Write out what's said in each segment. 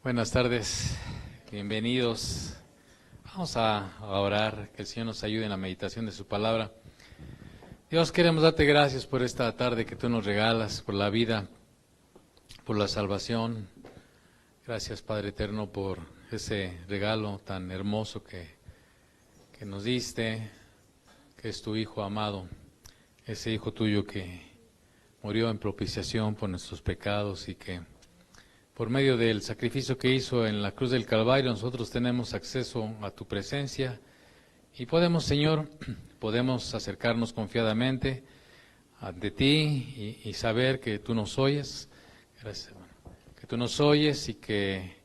Buenas tardes, bienvenidos. Vamos a orar, que el Señor nos ayude en la meditación de su palabra. Dios, queremos darte gracias por esta tarde que tú nos regalas, por la vida, por la salvación. Gracias, Padre Eterno, por ese regalo tan hermoso que nos diste, que es tu Hijo amado, ese Hijo tuyo que murió en propiciación por nuestros pecados y que por medio del sacrificio que hizo en la cruz del Calvario, nosotros tenemos acceso a tu presencia y podemos, Señor, podemos acercarnos confiadamente ante ti y saber que tú nos oyes. Gracias, hermano. Que tú nos oyes y que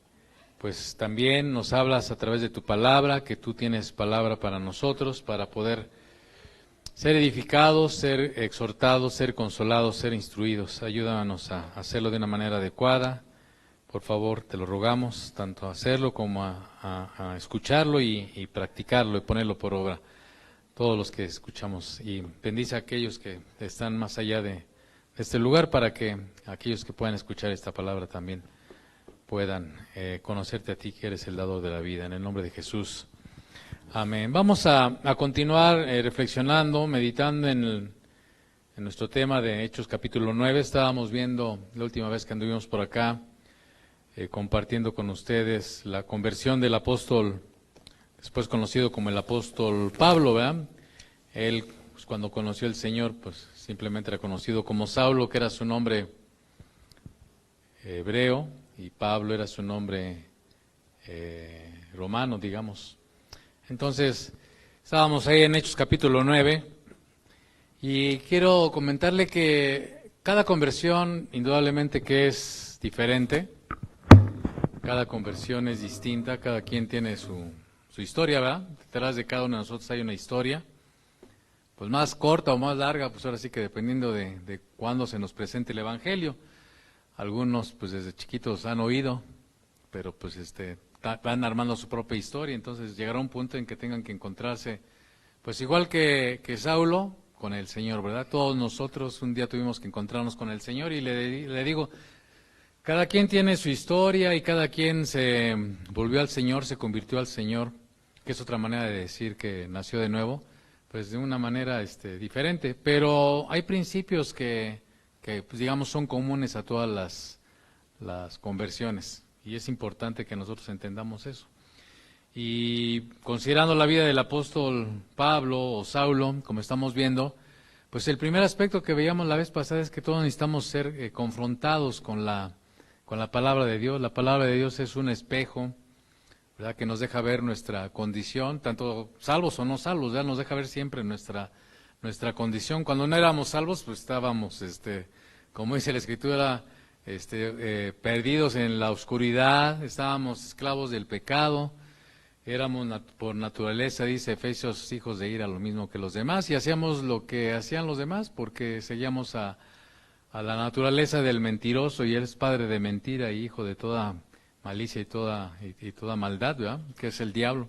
pues también nos hablas a través de tu palabra, que tú tienes palabra para nosotros, para poder ser edificados, ser exhortados, ser consolados, ser instruidos. Ayúdanos a hacerlo de una manera adecuada. Por favor, te lo rogamos, tanto a hacerlo como a escucharlo y practicarlo y ponerlo por obra. Todos los que escuchamos. Y bendice a aquellos que están más allá de este lugar para que aquellos que puedan escuchar esta palabra también puedan conocerte a ti, que eres el dador de la vida. En el nombre de Jesús. Amén. Vamos a continuar reflexionando, meditando en nuestro tema de Hechos capítulo 9. Estábamos viendo la última vez que anduvimos por acá, compartiendo con ustedes la conversión del apóstol, después conocido como el apóstol Pablo, ¿verdad? Él, pues, cuando conoció al Señor, pues simplemente era conocido como Saulo, que era su nombre hebreo, y Pablo era su nombre romano, digamos. Entonces, estábamos ahí en Hechos capítulo 9, y quiero comentarle que cada conversión, indudablemente que es diferente. Cada conversión es distinta, cada quien tiene su historia, ¿verdad? Detrás de cada uno de nosotros hay una historia, pues más corta o más larga, pues ahora sí que dependiendo de cuándo se nos presente el Evangelio. Algunos pues desde chiquitos han oído, pero pues van armando su propia historia, entonces llegará un punto en que tengan que encontrarse, pues igual que Saulo, con el Señor, ¿verdad? Todos nosotros un día tuvimos que encontrarnos con el Señor y le digo, cada quien tiene su historia y cada quien se volvió al Señor, se convirtió al Señor, que es otra manera de decir que nació de nuevo, pues de una manera diferente. Pero hay principios que pues, digamos son comunes a todas las conversiones y es importante que nosotros entendamos eso. Y considerando la vida del apóstol Pablo o Saulo, como estamos viendo, pues el primer aspecto que veíamos la vez pasada es que todos necesitamos ser confrontados con la palabra de Dios. La palabra de Dios es un espejo, ¿verdad?, que nos deja ver nuestra condición, tanto salvos o no salvos, ¿verdad? Nos deja ver siempre nuestra condición. Cuando no éramos salvos, pues estábamos, como dice la Escritura, perdidos en la oscuridad, estábamos esclavos del pecado, éramos por naturaleza, dice Efesios, hijos de ira, lo mismo que los demás, y hacíamos lo que hacían los demás porque seguíamos a la naturaleza del mentiroso, y él es padre de mentira y hijo de toda malicia y toda maldad, ¿verdad?, que es el diablo.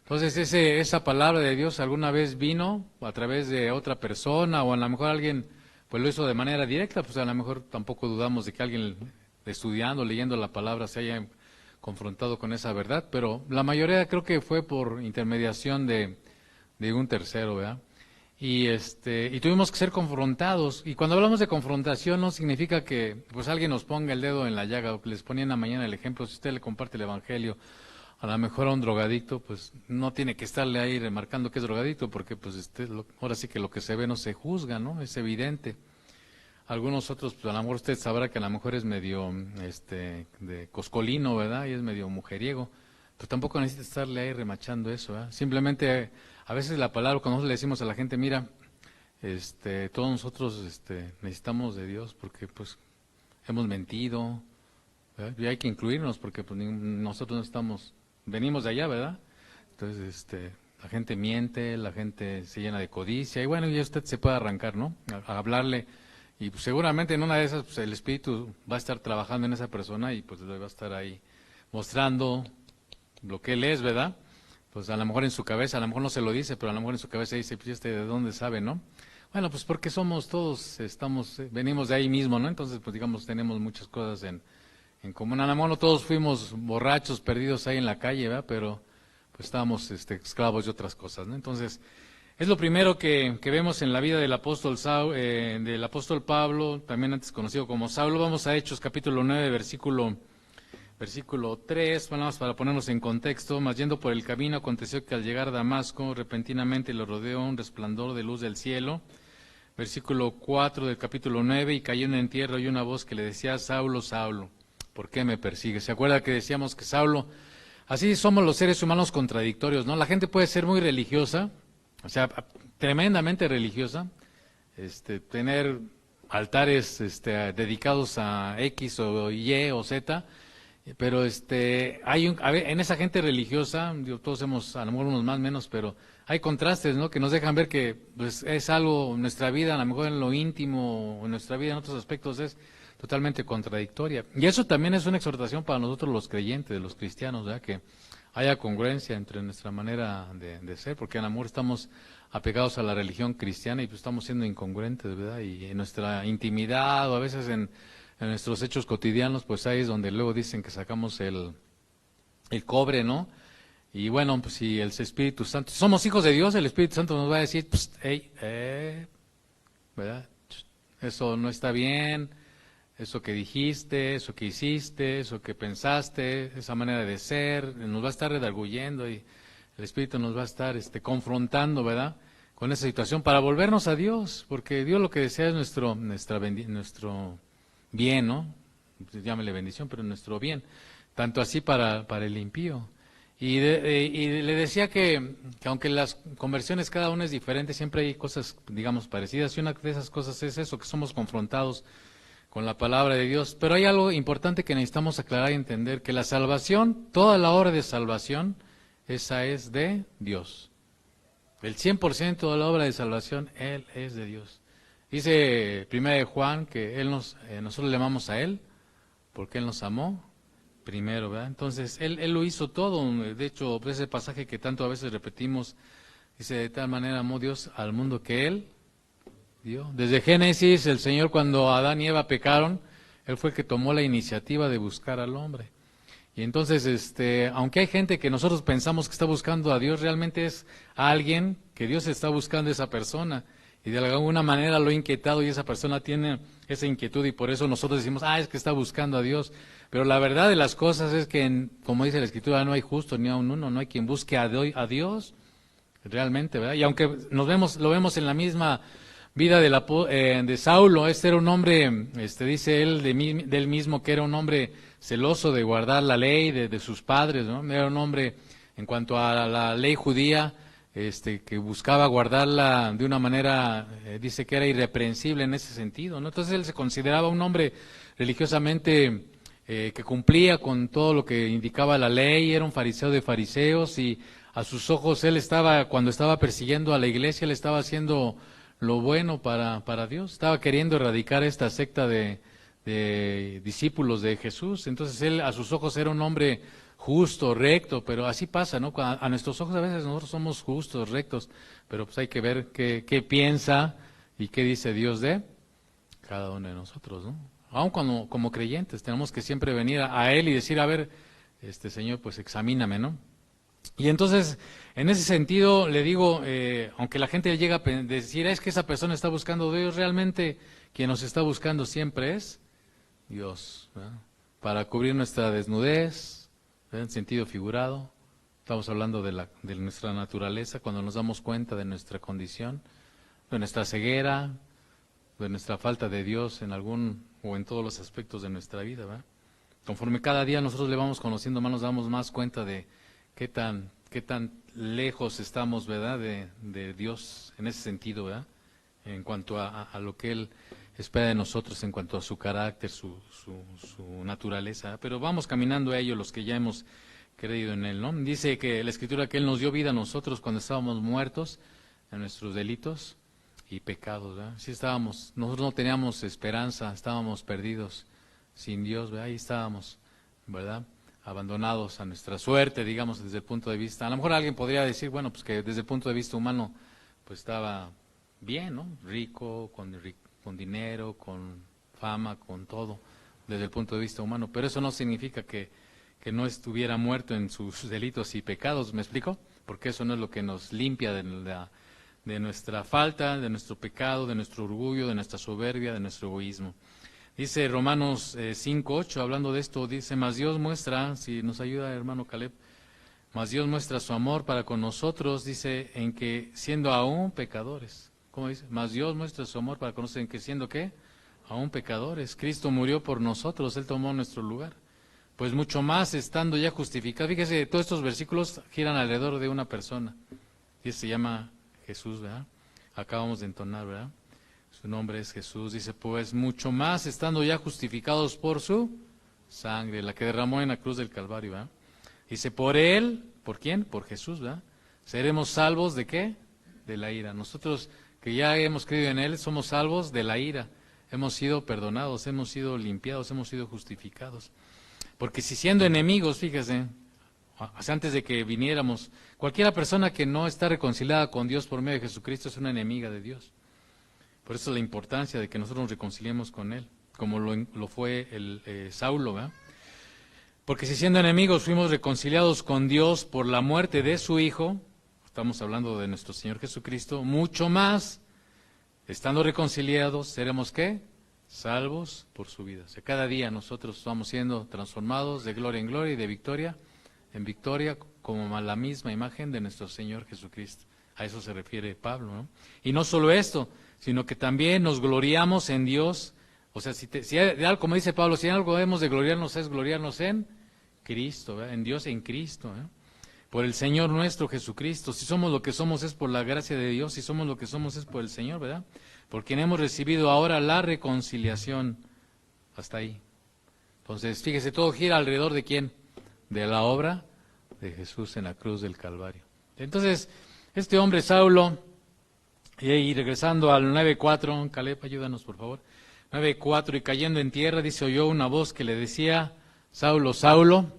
Entonces esa palabra de Dios alguna vez vino a través de otra persona, o a lo mejor alguien pues lo hizo de manera directa, pues a lo mejor tampoco dudamos de que alguien estudiando, leyendo la palabra se haya confrontado con esa verdad, pero la mayoría creo que fue por intermediación de un tercero, ¿verdad? Y tuvimos que ser confrontados, y cuando hablamos de confrontación no significa que pues alguien nos ponga el dedo en la llaga, o que les ponía en la mañana el ejemplo, si usted le comparte el Evangelio a lo mejor a un drogadicto, pues no tiene que estarle ahí remarcando que es drogadicto, porque pues ahora sí que lo que se ve no se juzga, ¿no? Es evidente. Algunos otros, pues a lo mejor usted sabrá que a lo mejor es medio de coscolino, ¿verdad? Y es medio mujeriego, pero tampoco necesita estarle ahí remachando eso, ¿verdad? Simplemente a veces la palabra, cuando nosotros le decimos a la gente, mira, todos nosotros necesitamos de Dios porque pues hemos mentido, ¿verdad? Y hay que incluirnos porque pues nosotros no estamos, venimos de allá, ¿verdad? Entonces la gente miente, la gente se llena de codicia, y bueno, ya usted se puede arrancar, ¿no? A hablarle, y pues, seguramente en una de esas pues, el Espíritu va a estar trabajando en esa persona y pues le va a estar ahí mostrando lo que él es, ¿verdad? Pues a lo mejor en su cabeza, a lo mejor no se lo dice, pero a lo mejor en su cabeza dice, pues ¿de dónde sabe, no? Bueno, pues porque somos todos, venimos de ahí mismo, ¿no? Entonces, pues digamos, tenemos muchas cosas en en común. A lo mejor no todos fuimos borrachos, perdidos ahí en la calle, ¿verdad? Pero pues estábamos esclavos de otras cosas, ¿no? Entonces, es lo primero que vemos en la vida del apóstol del apóstol Pablo, también antes conocido como Saulo. Vamos a Hechos capítulo 9, versículo 3, nada más para ponernos en contexto. Mas yendo por el camino, aconteció que al llegar a Damasco, repentinamente lo rodeó un resplandor de luz del cielo. Versículo 4 del capítulo 9, y cayó en tierra y una voz que le decía: Saulo, Saulo, ¿por qué me persigues? ¿Se acuerda que decíamos que Saulo, así somos los seres humanos contradictorios, ¿no? La gente puede ser muy religiosa, o sea, tremendamente religiosa, tener altares dedicados a X o Y o Z, pero en esa gente religiosa, todos hemos, a lo mejor unos más menos, pero hay contrastes, ¿no? Que nos dejan ver que pues es algo en nuestra vida, a lo mejor en lo íntimo, en nuestra vida en otros aspectos es totalmente contradictoria. Y eso también es una exhortación para nosotros los creyentes, los cristianos, ¿verdad? Que haya congruencia entre nuestra manera de ser, porque en amor estamos apegados a la religión cristiana y pues estamos siendo incongruentes, ¿verdad? Y en nuestra intimidad o a veces en nuestros hechos cotidianos, pues ahí es donde luego dicen que sacamos el cobre, ¿no? Y bueno, pues si el Espíritu Santo, si somos hijos de Dios, el Espíritu Santo nos va a decir, hey, ¿verdad? Eso no está bien, eso que dijiste, eso que hiciste, eso que pensaste, esa manera de ser, nos va a estar redarguyendo y el Espíritu nos va a estar confrontando, ¿verdad? Con esa situación para volvernos a Dios, porque Dios lo que desea es nuestro bien, ¿no? Llámele bendición, pero nuestro bien, tanto así para el impío. Y le decía que aunque las conversiones cada una es diferente, siempre hay cosas, digamos, parecidas, y una de esas cosas es eso, que somos confrontados con la palabra de Dios. Pero hay algo importante que necesitamos aclarar y entender, que la salvación, toda la obra de salvación, esa es de Dios. El 100% de la obra de salvación, Él es de Dios. Dice 1 de Juan que nosotros le amamos a Él, porque Él nos amó primero, ¿verdad? Entonces, Él lo hizo todo. De hecho, ese pasaje que tanto a veces repetimos, dice: de tal manera amó Dios al mundo que Él dio. Desde Génesis, el Señor, cuando Adán y Eva pecaron, Él fue el que tomó la iniciativa de buscar al hombre. Y entonces, aunque hay gente que nosotros pensamos que está buscando a Dios, realmente es a alguien que Dios está buscando a esa persona. Y de alguna manera lo ha inquietado y esa persona tiene esa inquietud y por eso nosotros decimos, es que está buscando a Dios. Pero la verdad de las cosas es que, como dice la Escritura, no hay justo ni aun uno, no hay quien busque a Dios realmente, ¿verdad? Y aunque lo vemos en la misma vida de Saulo, era un hombre, dice él de él mismo que era un hombre celoso de guardar la ley de sus padres, ¿no? Era un hombre, en cuanto a la ley judía, que buscaba guardarla de una manera, dice que era irreprensible en ese sentido, ¿no? Entonces él se consideraba un hombre religiosamente que cumplía con todo lo que indicaba la ley, era un fariseo de fariseos y a sus ojos cuando estaba persiguiendo a la iglesia, él estaba haciendo lo bueno para Dios, estaba queriendo erradicar esta secta de discípulos de Jesús. Entonces él a sus ojos era un hombre justo, recto, pero así pasa, ¿no? A nuestros ojos a veces nosotros somos justos, rectos, pero pues hay que ver qué piensa y qué dice Dios de cada uno de nosotros, ¿no? Aun como creyentes tenemos que siempre venir a Él y decir, a ver, Señor, pues examíname, ¿no? Y entonces, en ese sentido, le digo, aunque la gente llega a decir, es que esa persona está buscando a Dios, realmente quien nos está buscando siempre es Dios, ¿verdad? Para cubrir nuestra desnudez, ¿verdad? En sentido figurado. Estamos hablando de nuestra naturaleza, cuando nos damos cuenta de nuestra condición, de nuestra ceguera, de nuestra falta de Dios en algún o en todos los aspectos de nuestra vida, ¿verdad? Conforme cada día nosotros le vamos conociendo más, nos damos más cuenta de qué tan lejos estamos, ¿verdad? De Dios en ese sentido, ¿verdad? En cuanto a lo que Él espera de nosotros, en cuanto a su carácter, su naturaleza, ¿verdad? Pero vamos caminando a ello los que ya hemos creído en Él, ¿no? Dice que la Escritura que Él nos dio vida a nosotros cuando estábamos muertos en nuestros delitos y pecados, ¿verdad? Sí nosotros no teníamos esperanza, estábamos perdidos sin Dios, ¿verdad? Ahí estábamos, ¿verdad? Abandonados a nuestra suerte, digamos, desde el punto de vista. A lo mejor alguien podría decir, bueno, pues que desde el punto de vista humano, pues estaba bien, ¿no? Rico, con dinero, con fama, con todo, desde el punto de vista humano, pero eso no significa que no estuviera muerto en sus delitos y pecados, ¿me explico? Porque eso no es lo que nos limpia de nuestra falta, de nuestro pecado, de nuestro orgullo, de nuestra soberbia, de nuestro egoísmo. Dice Romanos 5:8, hablando de esto, dice, mas Dios muestra, si nos ayuda hermano Caleb, mas Dios muestra su amor para con nosotros, dice, en que siendo aún pecadores, ¿cómo dice? Mas Dios muestra su amor para con nosotros, en que siendo ¿qué? Aún pecadores. Cristo murió por nosotros, Él tomó nuestro lugar. Pues mucho más estando ya justificado. Fíjese, todos estos versículos giran alrededor de una persona. Y se llama Jesús, ¿verdad? Acabamos de entonar, ¿verdad? Su nombre es Jesús. Dice, pues mucho más estando ya justificados por su sangre, la que derramó en la cruz del Calvario, ¿verdad? Dice, por Él, ¿por quién? Por Jesús, ¿verdad? Seremos salvos ¿de qué? De la ira. Nosotros que ya hemos creído en Él, somos salvos de la ira. Hemos sido perdonados, hemos sido limpiados, hemos sido justificados. Porque si siendo enemigos, fíjese, antes de que viniéramos, cualquiera persona que no está reconciliada con Dios por medio de Jesucristo es una enemiga de Dios. Por eso la importancia de que nosotros nos reconciliemos con Él, como lo fue Saulo, ¿verdad? Porque si siendo enemigos fuimos reconciliados con Dios por la muerte de su Hijo, estamos hablando de nuestro Señor Jesucristo, mucho más, estando reconciliados, seremos ¿qué? Salvos por su vida. O sea, cada día nosotros estamos siendo transformados de gloria en gloria y de victoria en victoria, como a la misma imagen de nuestro Señor Jesucristo. A eso se refiere Pablo, ¿no? Y no solo esto, sino que también nos gloriamos en Dios. O sea, como dice Pablo, si en algo debemos de gloriarnos es gloriarnos en Cristo, ¿verdad? En Dios, en Cristo, ¿eh? Por el Señor nuestro Jesucristo. Si somos lo que somos es por la gracia de Dios, si somos lo que somos es por el Señor, ¿verdad? Por quien hemos recibido ahora la reconciliación. Hasta ahí. Entonces, fíjese, todo gira alrededor de ¿quién? De la obra de Jesús en la cruz del Calvario. Entonces, este hombre Saulo, y regresando al 9:4, Caleb, ayúdanos por favor. 9:4, y cayendo en tierra, dice, oyó una voz que le decía, Saulo, Saulo,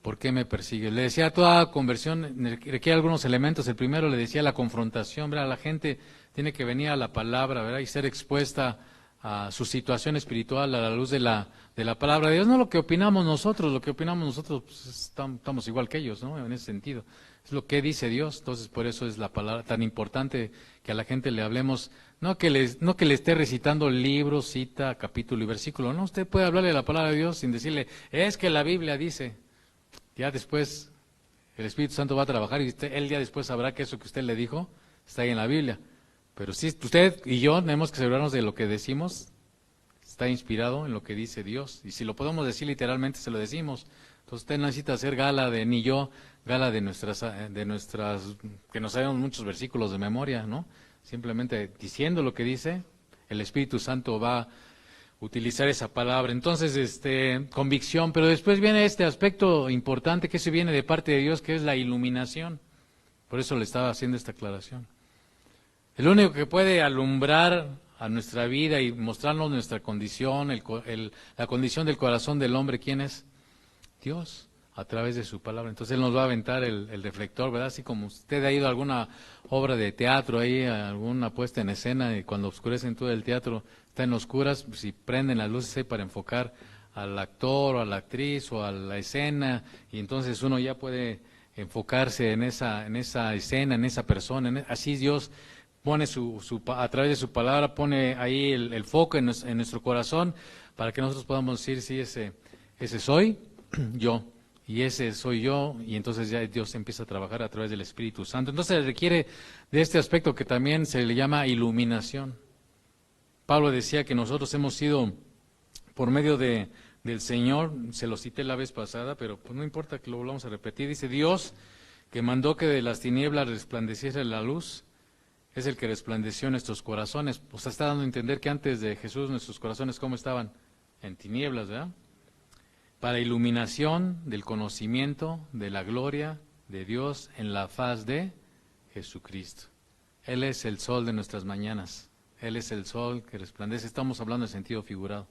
¿por qué me persigues? Le decía, toda conversión requiere algunos elementos. El primero le decía la confrontación, ¿verdad? La gente tiene que venir a la palabra, ¿verdad? Y ser expuesta a su situación espiritual a la luz de la palabra de Dios. No lo que opinamos nosotros, pues, estamos igual que ellos, ¿no? En ese sentido. Es lo que dice Dios. Entonces, por eso es la palabra tan importante que a la gente le hablemos. No que le esté recitando libro, cita, capítulo y versículo. No, usted puede hablarle la palabra de Dios sin decirle, es que la Biblia dice. Ya después el Espíritu Santo va a trabajar y él ya después sabrá que eso que usted le dijo está ahí en la Biblia. Pero si usted y yo tenemos que asegurarnos de lo que decimos está inspirado en lo que dice Dios. Y si lo podemos decir literalmente, se lo decimos. Entonces usted no necesita hacer gala ni yo, gala de nuestras, que nos sabemos muchos versículos de memoria, ¿no? Simplemente diciendo lo que dice, el Espíritu Santo va a utilizar esa palabra. Entonces, convicción, pero después viene este aspecto importante que se viene de parte de Dios, que es la iluminación. Por eso le estaba haciendo esta aclaración. El único que puede alumbrar a nuestra vida y mostrarnos nuestra condición, la condición del corazón del hombre, ¿quién es? Dios, a través de su palabra. Entonces Él nos va a aventar el reflector, ¿verdad? Así como usted ha ido a alguna obra de teatro, ahí, a alguna puesta en escena, y cuando oscurecen todo el teatro, está en oscuras, pues, si prenden las luces ahí para enfocar al actor o a la actriz o a la escena, y entonces uno ya puede enfocarse en esa escena, en esa persona. Así Dios pone a través de su palabra, pone ahí el foco en nuestro corazón para que nosotros podamos decir, sí, ese soy yo, y ese soy yo, y entonces ya Dios empieza a trabajar a través del Espíritu Santo. Entonces requiere de este aspecto que también se le llama iluminación. Pablo decía que nosotros hemos sido, por medio del Señor, se lo cité la vez pasada, pero pues no importa que lo volvamos a repetir, dice Dios que mandó que de las tinieblas resplandeciese la luz, es el que resplandeció nuestros corazones. O sea, está dando a entender que antes de Jesús nuestros corazones, ¿cómo estaban? En tinieblas, ¿verdad? Para iluminación del conocimiento de la gloria de Dios en la faz de Jesucristo. Él es el sol de nuestras mañanas. Él es el sol que resplandece. Estamos hablando en sentido figurado.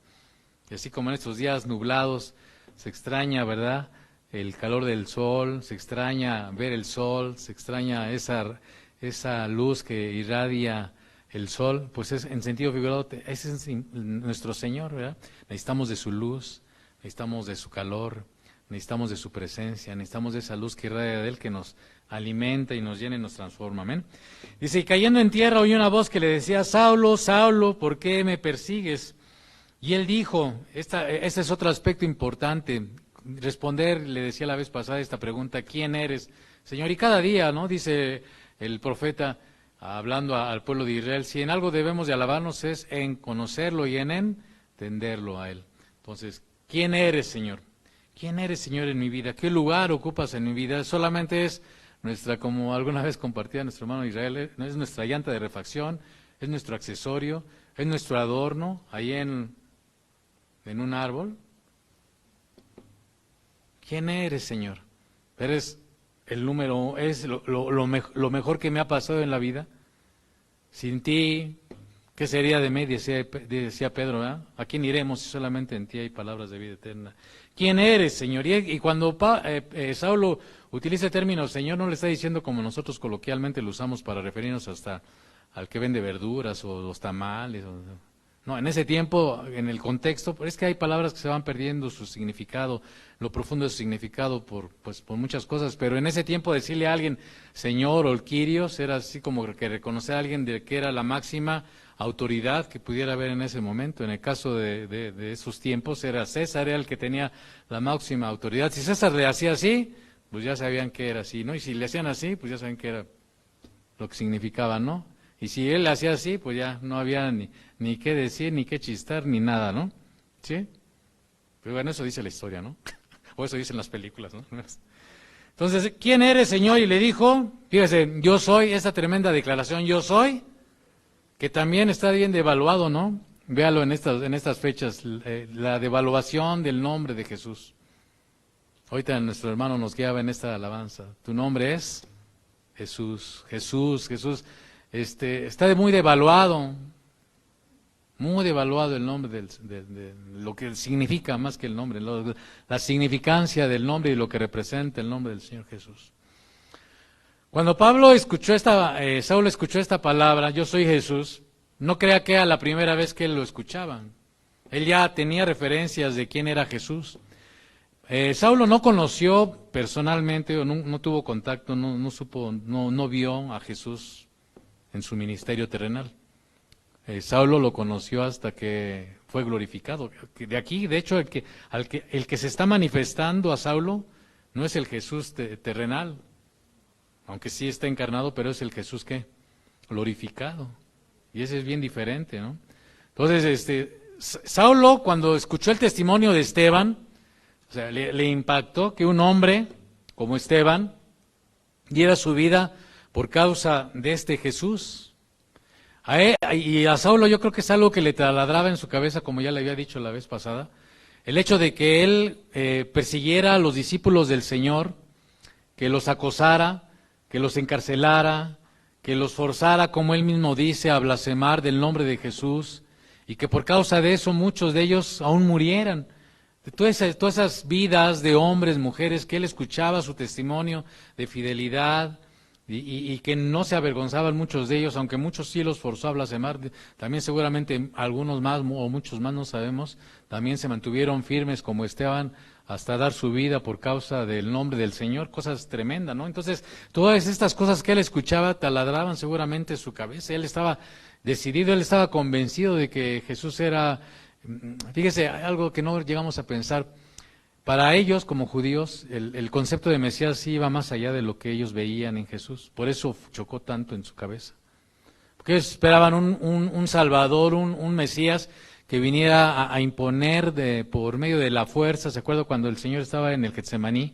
Y así como en estos días nublados se extraña, ¿verdad?, el calor del sol, se extraña ver el sol, se extraña esa luz que irradia el sol, pues es en sentido figurado, ese es nuestro Señor, ¿verdad? Necesitamos de su luz, necesitamos de su calor, necesitamos de su presencia, necesitamos de esa luz que irradia de Él, que nos alimenta y nos llena y nos transforma, amén. Dice, y cayendo en tierra oí una voz que le decía, Saulo, Saulo, ¿por qué me persigues? Y él dijo, este es otro aspecto importante, responder, le decía la vez pasada esta pregunta, ¿quién eres, Señor? Y cada día, ¿no? Dice el profeta, hablando al pueblo de Israel, si en algo debemos de alabarnos es en conocerlo y en entenderlo a Él. Entonces, ¿quién eres, Señor? ¿Quién eres, Señor, en mi vida? ¿Qué lugar ocupas en mi vida? Solamente es nuestra, como alguna vez compartía nuestro hermano Israel, es nuestra llanta de refacción, es nuestro accesorio, es nuestro adorno, ahí en un árbol. ¿Quién eres, Señor? Eres el número, es lo mejor que me ha pasado en la vida. Sin ti, ¿qué sería de mí? Decía Pedro, ¿verdad? ¿A quién iremos si solamente en ti hay palabras de vida eterna? ¿Quién eres, Señor? Y cuando Saulo utiliza el término Señor, no le está diciendo como nosotros coloquialmente lo usamos para referirnos hasta al que vende verduras o los tamales. No, en ese tiempo, en el contexto, es que hay palabras que se van perdiendo su significado, lo profundo de su significado por muchas cosas, pero en ese tiempo decirle a alguien Señor o el Kyrios era así como que reconocer a alguien de que era la máxima autoridad que pudiera haber en ese momento. En el caso de esos tiempos era César, era el que tenía la máxima autoridad. Si César le hacía así, pues ya sabían que era así, ¿no? Y si le hacían así, pues ya saben que era lo que significaba, ¿no? Y si él hacía así, pues ya no había ni qué decir, ni qué chistar, ni nada, ¿no? ¿Sí? Pero bueno, eso dice la historia, ¿no? O eso dicen las películas, ¿no? Entonces, ¿quién eres, Señor? Y le dijo, fíjese, yo soy, esta tremenda declaración, yo soy, que también está bien devaluado, ¿no? Véalo en estas fechas, la devaluación del nombre de Jesús. Ahorita nuestro hermano nos guiaba en esta alabanza. Tu nombre es Jesús, Jesús, Jesús. Está muy devaluado el nombre de lo que significa más que el nombre, la significancia del nombre y lo que representa el nombre del Señor Jesús. Cuando Saulo escuchó esta palabra, yo soy Jesús, no crea que era la primera vez que él lo escuchaba. Él ya tenía referencias de quién era Jesús. Saulo no conoció personalmente, o no tuvo contacto, no vio a Jesús en su ministerio terrenal. Saulo lo conoció hasta que fue glorificado. De aquí, de hecho, el que se está manifestando a Saulo no es el Jesús terrenal, aunque sí está encarnado, pero es el Jesús ¿qué? Glorificado. Y ese es bien diferente, ¿no? Entonces, Saulo, cuando escuchó el testimonio de Esteban, o sea, le impactó que un hombre como Esteban diera su vida por causa de este Jesús. Y a Saulo yo creo que es algo que le taladraba en su cabeza, como ya le había dicho la vez pasada, el hecho de que él persiguiera a los discípulos del Señor, que los acosara, que los encarcelara, que los forzara, como él mismo dice, a blasfemar del nombre de Jesús, y que por causa de eso muchos de ellos aún murieran. De todas esas vidas de hombres, mujeres, que él escuchaba su testimonio de fidelidad, y que no se avergonzaban muchos de ellos, aunque muchos sí los forzó a blasfemar, también seguramente algunos más o muchos más no sabemos, también se mantuvieron firmes como Esteban hasta dar su vida por causa del nombre del Señor, cosas tremendas, ¿no? Entonces, todas estas cosas que él escuchaba taladraban seguramente su cabeza, él estaba decidido, él estaba convencido de que Jesús era, fíjese, algo que no llegamos a pensar. Para ellos, como judíos, el concepto de Mesías sí iba más allá de lo que ellos veían en Jesús. Por eso chocó tanto en su cabeza. Porque ellos esperaban un Salvador, un Mesías que viniera a imponer por medio de la fuerza. ¿Se acuerda cuando el Señor estaba en el Getsemaní,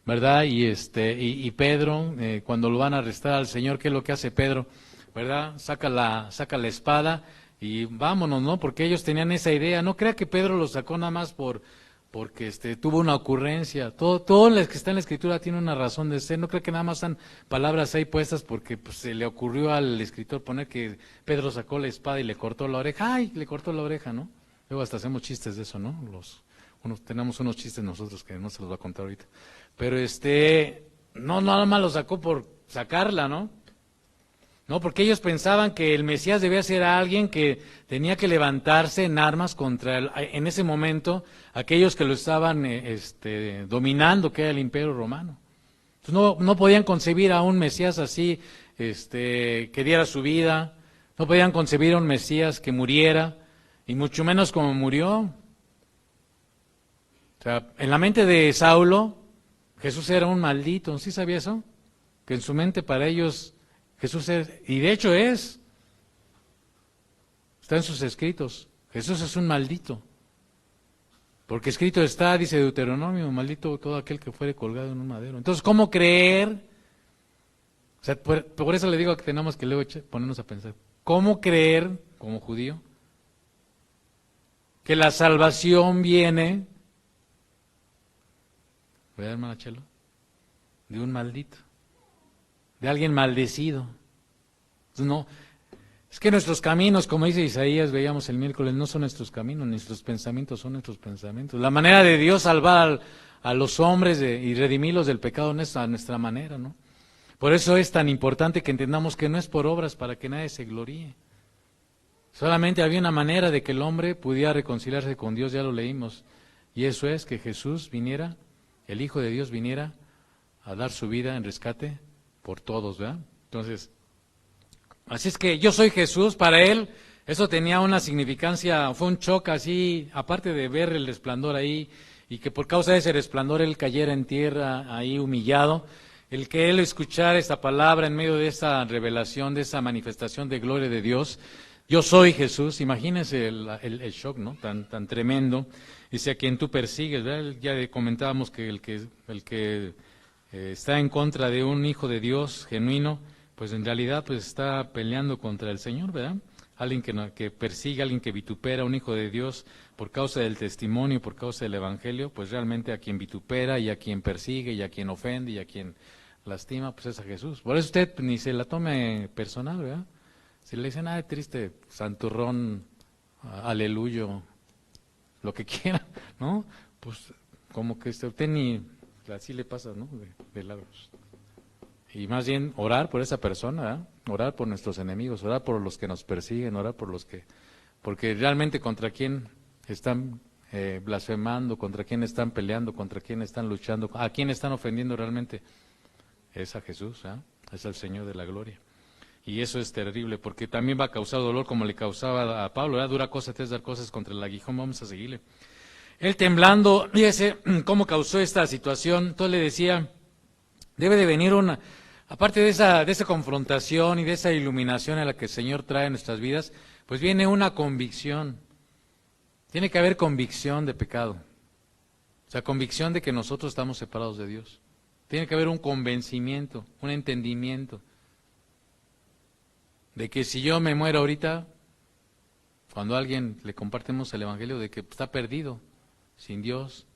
verdad? Y Pedro, cuando lo van a arrestar al Señor, ¿qué es lo que hace Pedro? ¿Verdad? Saca la espada y vámonos, ¿no? Porque ellos tenían esa idea. No crea que Pedro lo sacó nada más porque tuvo una ocurrencia. Todo lo que está en la Escritura tiene una razón de ser. No creo que nada más están palabras ahí puestas porque se le ocurrió al escritor poner que Pedro sacó la espada y le cortó la oreja. ¡Ay! Le cortó la oreja, ¿no? Luego hasta hacemos chistes de eso, ¿no? Tenemos unos chistes nosotros que no se los voy a contar ahorita. Pero no nada más lo sacó por sacarla, ¿no? ¿no? Porque ellos pensaban que el Mesías debía ser alguien que tenía que levantarse en armas contra, en ese momento, aquellos que lo estaban dominando, que era el Imperio Romano. Entonces no podían concebir a un Mesías así, que diera su vida, no podían concebir a un Mesías que muriera, y mucho menos como murió. O sea, en la mente de Saulo, Jesús era un maldito, ¿sí sabía eso? Que en su mente para ellos Jesús es, y de hecho está en sus escritos, Jesús es un maldito. Porque escrito está, dice Deuteronomio, maldito todo aquel que fuere colgado en un madero. Entonces, ¿cómo creer? O sea, por eso le digo que tenemos que luego ponernos a pensar. ¿Cómo creer, como judío, que la salvación viene, ¿verdad, hermana Chelo? De un maldito, de alguien maldecido. Entonces, no, es que nuestros caminos, como dice Isaías, veíamos el miércoles, no son nuestros caminos, nuestros pensamientos son nuestros pensamientos. La manera de Dios salvar a los hombres y redimirlos del pecado no es a nuestra manera, ¿no? Por eso es tan importante que entendamos que no es por obras para que nadie se gloríe. Solamente había una manera de que el hombre pudiera reconciliarse con Dios, ya lo leímos, y eso es que Jesús viniera, el Hijo de Dios viniera a dar su vida en rescate por todos, ¿verdad? Entonces, así es que yo soy Jesús, para él eso tenía una significancia, fue un choque así, aparte de ver el resplandor ahí, y que por causa de ese resplandor él cayera en tierra ahí humillado, el que él escuchara esta palabra en medio de esa revelación, de esa manifestación de gloria de Dios, yo soy Jesús, imagínense el shock, ¿no? Tan tremendo. Dice, a quien tú persigues, ¿verdad? Ya comentábamos que el que está en contra de un hijo de Dios genuino, pues en realidad pues está peleando contra el Señor, ¿verdad? Alguien que persigue, alguien que vitupera a un hijo de Dios por causa del testimonio, por causa del Evangelio, pues realmente a quien vitupera y a quien persigue y a quien ofende y a quien lastima, pues es a Jesús. Por eso usted ni se la tome personal, ¿verdad? Si le dicen, triste, santurrón, aleluyo, lo que quiera, ¿no? Pues como que usted ni, así le pasa, ¿no? De milagros. Y más bien orar por esa persona, ¿eh? Orar por nuestros enemigos, orar por los que nos persiguen, orar por los que, porque realmente contra quién están blasfemando, contra quién están peleando, contra quién están luchando, a quién están ofendiendo realmente, es a Jesús, ¿eh? Es al Señor de la gloria. Y eso es terrible, porque también va a causar dolor como le causaba a Pablo, ¿verdad? Dura cosa es dar cosas contra el aguijón, vamos a seguirle. Él temblando, fíjese cómo causó esta situación, entonces le decía, debe de venir aparte de esa confrontación y de esa iluminación a la que el Señor trae en nuestras vidas, pues viene una convicción. Tiene que haber convicción de pecado. O sea, convicción de que nosotros estamos separados de Dios. Tiene que haber un convencimiento, un entendimiento de que si yo me muero ahorita, cuando a alguien le compartimos el Evangelio, de que está perdido, sin Dios,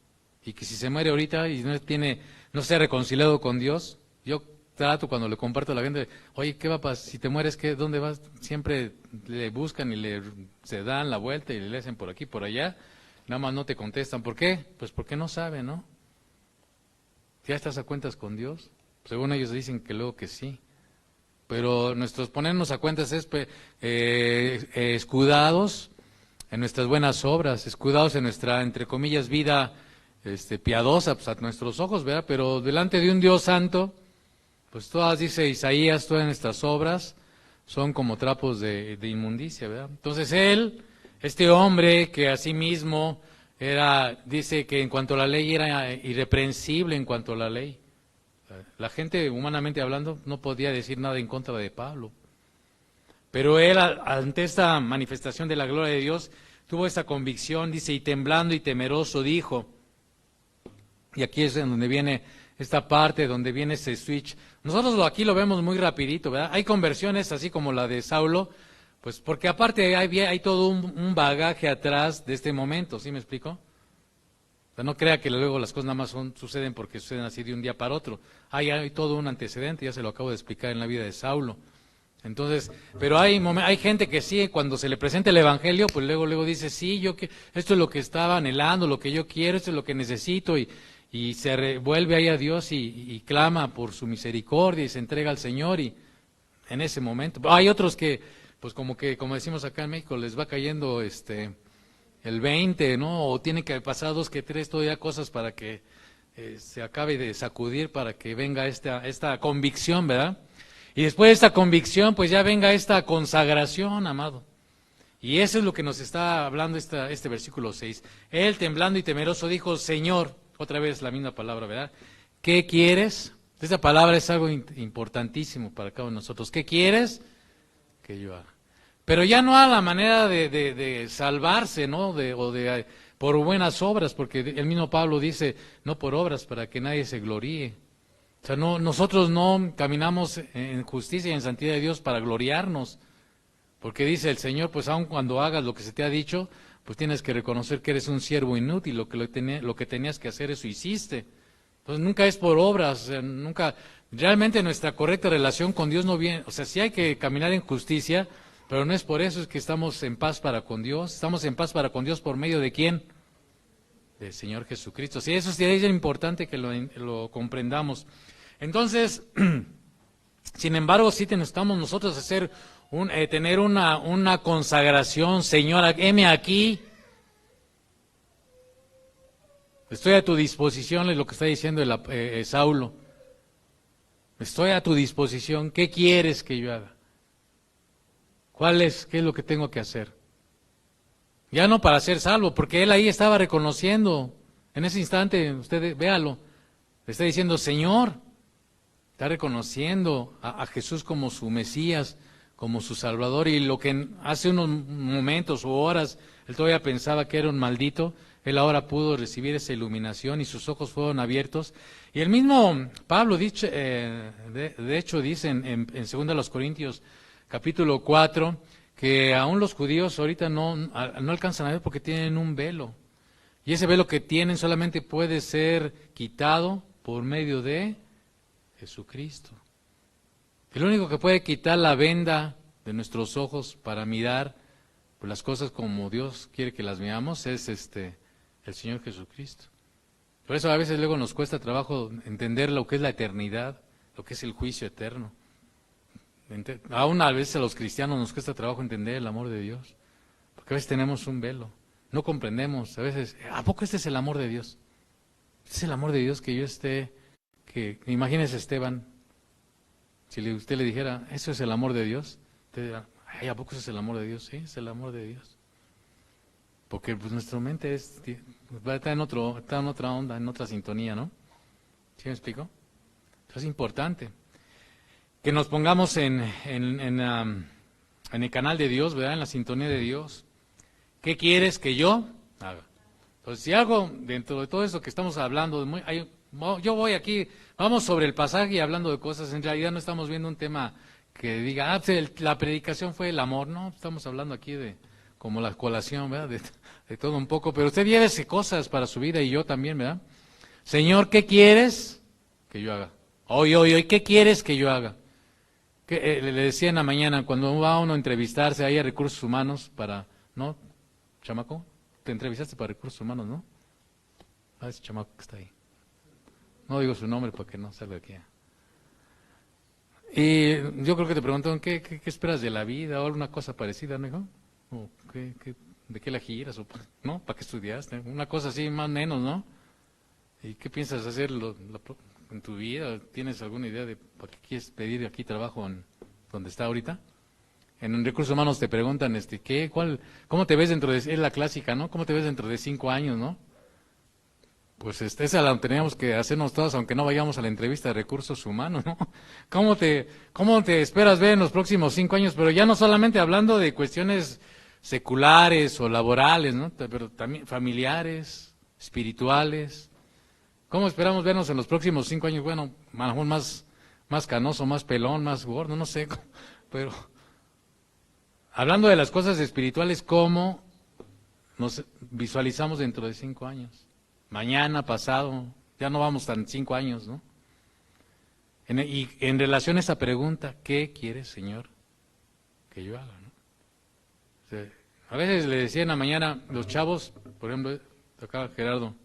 y que si se muere ahorita y no se ha reconciliado con Dios, yo trato cuando le comparto a la gente, oye, ¿qué va a pasar? Si te mueres, ¿dónde vas? Siempre le buscan y se dan la vuelta y le hacen por aquí, por allá, nada más no te contestan. ¿Por qué? Pues porque no saben, ¿no? ¿Ya estás a cuentas con Dios? Según ellos dicen que luego que sí. Pero nuestros ponernos a cuentas es escudados en nuestras buenas obras, escudados en nuestra, entre comillas, vida piadosa, pues a nuestros ojos, ¿verdad? Pero delante de un Dios santo, pues todas, dice Isaías, todas nuestras obras son como trapos de inmundicia, ¿verdad? Entonces él, este hombre que asimismo dice que en cuanto a la ley era irreprensible en cuanto a la ley. La gente, humanamente hablando, no podía decir nada en contra de Pablo. Pero él, ante esta manifestación de la gloria de Dios, tuvo esta convicción, dice, y temblando y temeroso dijo, y aquí es en donde viene esta parte, donde viene ese switch. Nosotros aquí lo vemos muy rapidito, ¿verdad? Hay conversiones así como la de Saulo, pues porque aparte hay todo un bagaje atrás de este momento, ¿sí me explico? O sea, no crea que luego las cosas nada más suceden porque suceden así de un día para otro. Hay todo un antecedente, ya se lo acabo de explicar en la vida de Saulo. Entonces, pero hay gente que sí, cuando se le presenta el Evangelio, pues luego dice, sí, esto es lo que estaba anhelando, lo que yo quiero, esto es lo que necesito, y se vuelve ahí a Dios y clama por su misericordia y se entrega al Señor. Y en ese momento. Hay otros que, pues como decimos acá en México, les va cayendo el 20, ¿no? O tienen que pasar 2 que 3 todavía cosas para que se acabe de sacudir, para que venga esta convicción, ¿verdad? Y después de esta convicción, pues ya venga esta consagración, amado. Y eso es lo que nos está hablando este versículo 6. Él, temblando y temeroso, dijo, Señor, otra vez la misma palabra, ¿verdad? ¿Qué quieres? Esta palabra es algo importantísimo para cada uno de nosotros. ¿Qué quieres que yo haga? Pero ya no a la manera de salvarse, ¿no? Por buenas obras, porque el mismo Pablo dice, no por obras, para que nadie se gloríe. O sea, nosotros no caminamos en justicia y en santidad de Dios para gloriarnos, porque dice el Señor, pues aun cuando hagas lo que se te ha dicho, pues tienes que reconocer que eres un siervo inútil, lo que tenías que hacer, eso hiciste. Entonces nunca es por obras, o sea, nunca, realmente nuestra correcta relación con Dios no viene, o sea, sí hay que caminar en justicia, pero no es por eso es que estamos en paz para con Dios. Estamos en paz para con Dios por medio de ¿quién? Del Señor Jesucristo. Sí, eso sí es importante que lo comprendamos. Entonces, sin embargo, sí necesitamos nosotros hacer tener una consagración. Señor, heme aquí. Estoy a tu disposición, es lo que está diciendo Saulo. Estoy a tu disposición. ¿Qué quieres que yo haga? ¿Qué es lo que tengo que hacer? Ya no para ser salvo, porque él ahí estaba reconociendo, en ese instante, usted véalo, le está diciendo, Señor, está reconociendo a Jesús como su Mesías, como su Salvador, y lo que hace unos momentos o horas él todavía pensaba que era un maldito, él ahora pudo recibir esa iluminación y sus ojos fueron abiertos. Y el mismo Pablo, de hecho, dice en 2 Corintios capítulo 4, que aún los judíos ahorita no alcanzan a ver porque tienen un velo. Y ese velo que tienen solamente puede ser quitado por medio de Jesucristo. El único que puede quitar la venda de nuestros ojos para mirar pues, las cosas como Dios quiere que las veamos es el Señor Jesucristo. Por eso a veces luego nos cuesta trabajo entender lo que es la eternidad, lo que es el juicio eterno. Aún a veces a los cristianos nos cuesta trabajo entender el amor de Dios, porque a veces tenemos un velo, no comprendemos, a veces, ¿a poco este es el amor de Dios? Este es el amor de Dios que yo imagínese Esteban, si usted le dijera, ¿eso es el amor de Dios? Usted dirá, ¿a poco eso es el amor de Dios? Sí, es el amor de Dios. Porque pues nuestra mente está en otra onda, en otra sintonía, ¿no? ¿Sí me explico? Eso es importante. Que nos pongamos en el canal de Dios, ¿verdad? En la sintonía de Dios. ¿Qué quieres que yo haga? Entonces, si algo dentro de todo eso que estamos hablando, yo voy aquí, vamos sobre el pasaje y hablando de cosas, en realidad no estamos viendo un tema que diga, la predicación fue el amor, no, estamos hablando aquí de como la colación, ¿verdad? De todo un poco, pero usted llévese cosas para su vida y yo también, ¿verdad? Señor, ¿qué quieres que yo haga? Hoy, ¿qué quieres que yo haga? Le decía en la mañana, cuando va uno a entrevistarse ahí a Recursos Humanos ¿no? Chamaco, te entrevistaste para Recursos Humanos, ¿no? Ese chamaco que está ahí. No digo su nombre para que no salga aquí. Y yo creo que te preguntaron, ¿qué esperas de la vida? O alguna cosa parecida, ¿no, hijo? ¿O de qué la giras? ¿No? ¿Para qué estudiaste? Una cosa así, más o menos, ¿no? ¿Y qué piensas hacer en tu vida? ¿Tienes alguna idea de para qué quieres pedir aquí trabajo donde está ahorita? En Recursos Humanos te preguntan, ¿cómo te ves es la clásica, ¿no? ¿Cómo te ves dentro de 5 años, no? Pues esa la teníamos que hacernos todas, aunque no vayamos a la entrevista de Recursos Humanos, ¿no? ¿Cómo te esperas ver en los próximos 5 años? Pero ya no solamente hablando de cuestiones seculares o laborales, ¿no? Pero también familiares, espirituales. ¿Cómo esperamos vernos en los próximos 5 años? Bueno, a lo mejor más canoso, más pelón, más gordo, no sé, pero hablando de las cosas espirituales, ¿cómo nos visualizamos dentro de 5 años? Mañana, pasado, ya no vamos tan 5 años, ¿no? Y en relación a esa pregunta, ¿qué quieres, Señor, que yo haga? ¿No? O sea, a veces le decía en la mañana, los chavos, por ejemplo, acá Gerardo,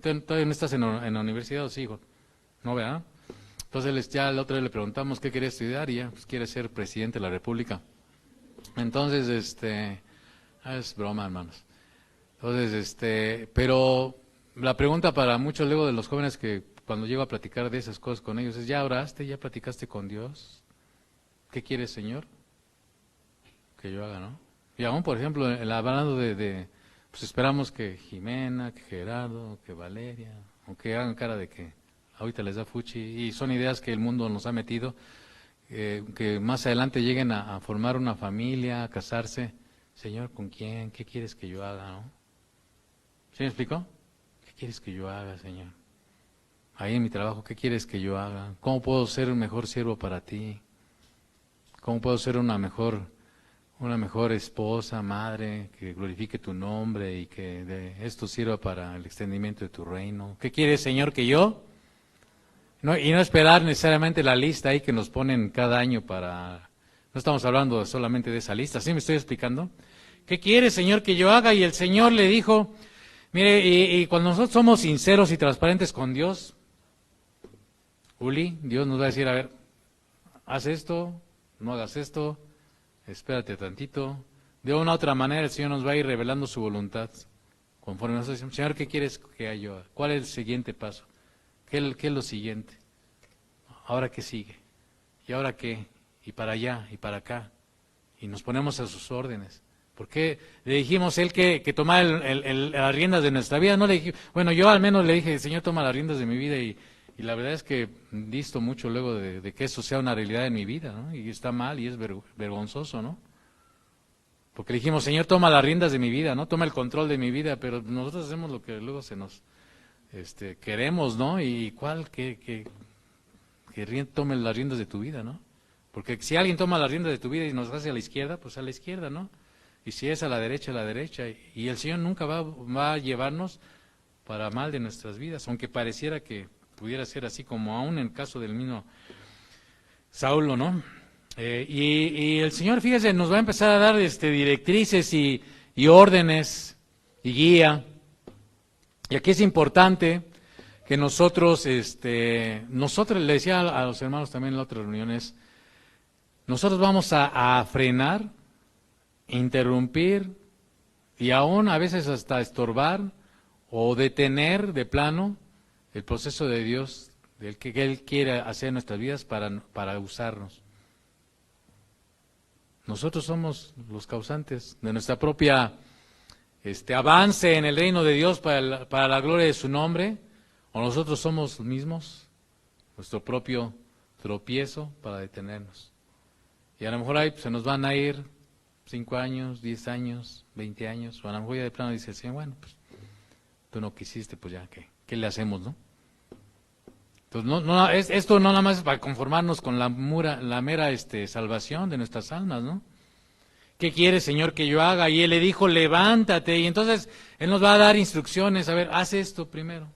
¿todavía no estás en la universidad o sí, hijo? No, ¿verdad? Entonces ya el otro día le preguntamos qué quería estudiar y ya pues, quiere ser presidente de la República. Entonces, es broma, hermanos. Entonces, pero la pregunta para muchos luego de los jóvenes que cuando llego a platicar de esas cosas con ellos es, ¿ya oraste? ¿Ya platicaste con Dios? ¿Qué quieres, Señor? Que yo haga, ¿no? Y aún, por ejemplo, hablando pues esperamos que Jimena, que Gerardo, que Valeria, aunque hagan cara de que ahorita les da fuchi, y son ideas que el mundo nos ha metido, que más adelante lleguen a formar una familia, a casarse. Señor, ¿con quién? ¿Qué quieres que yo haga, no? ¿Sí me explicó? ¿Qué quieres que yo haga, Señor? Ahí en mi trabajo, ¿qué quieres que yo haga? ¿Cómo puedo ser un mejor siervo para ti? ¿Cómo puedo ser una mejor esposa, madre, que glorifique tu nombre y que de esto sirva para el extendimiento de tu reino? ¿Qué quieres, Señor, que yo? Y no esperar necesariamente la lista ahí que nos ponen cada año para... No estamos hablando solamente de esa lista, ¿sí me estoy explicando? ¿Qué quiere, Señor, que yo haga? Y el Señor le dijo, mire, y cuando nosotros somos sinceros y transparentes con Dios, Uli, Dios nos va a decir, a ver, haz esto, no hagas esto, espérate tantito. De una u otra manera el Señor nos va a ir revelando su voluntad. Conforme nosotros decimos, Señor, ¿qué quieres que haga yo? ¿Cuál es el siguiente paso? ¿Qué es lo siguiente? ¿Ahora qué sigue? ¿Y ahora qué? Y para allá, y para acá. Y nos ponemos a sus órdenes. Porque le dijimos él que tomara las riendas de nuestra vida. No le dije, bueno, yo al menos le dije, Señor, toma las riendas de mi vida. Y la verdad es que disto mucho luego de que eso sea una realidad en mi vida, ¿no? Y está mal y es vergonzoso, ¿no? Porque le dijimos, Señor, toma las riendas de mi vida, ¿no? Toma el control de mi vida. Pero nosotros hacemos lo que luego se nos queremos, ¿no? Y ¿cuál? Que tome las riendas de tu vida, ¿no? Porque si alguien toma las riendas de tu vida y nos hace a la izquierda, pues a la izquierda, ¿no? Y si es a la derecha, a la derecha. Y el Señor nunca va a llevarnos para mal de nuestras vidas, aunque pareciera que pudiera ser así, como aún en el caso del mismo Saulo, ¿no? Y el Señor, fíjese, nos va a empezar a dar directrices y órdenes y guía. Y aquí es importante que nosotros le decía a los hermanos también en las otras reuniones, nosotros vamos a frenar, interrumpir y aún a veces hasta estorbar o detener de plano el proceso de Dios, del que Él quiere hacer en nuestras vidas para usarnos. Nosotros somos los causantes de nuestra propia avance en el reino de Dios para la gloria de su nombre, o nosotros somos mismos nuestro propio tropiezo para detenernos. Y a lo mejor ahí se nos van a ir 5 años, 10 años, 20 años, o a lo mejor ya de plano dice el Señor, bueno, pues tú no quisiste, pues ya, ¿qué le hacemos, no? Entonces, esto no nada más es para conformarnos con la mera salvación de nuestras almas, ¿no? ¿Qué quiere, Señor, que yo haga? Y Él le dijo, levántate. Y entonces Él nos va a dar instrucciones. A ver, haz esto primero.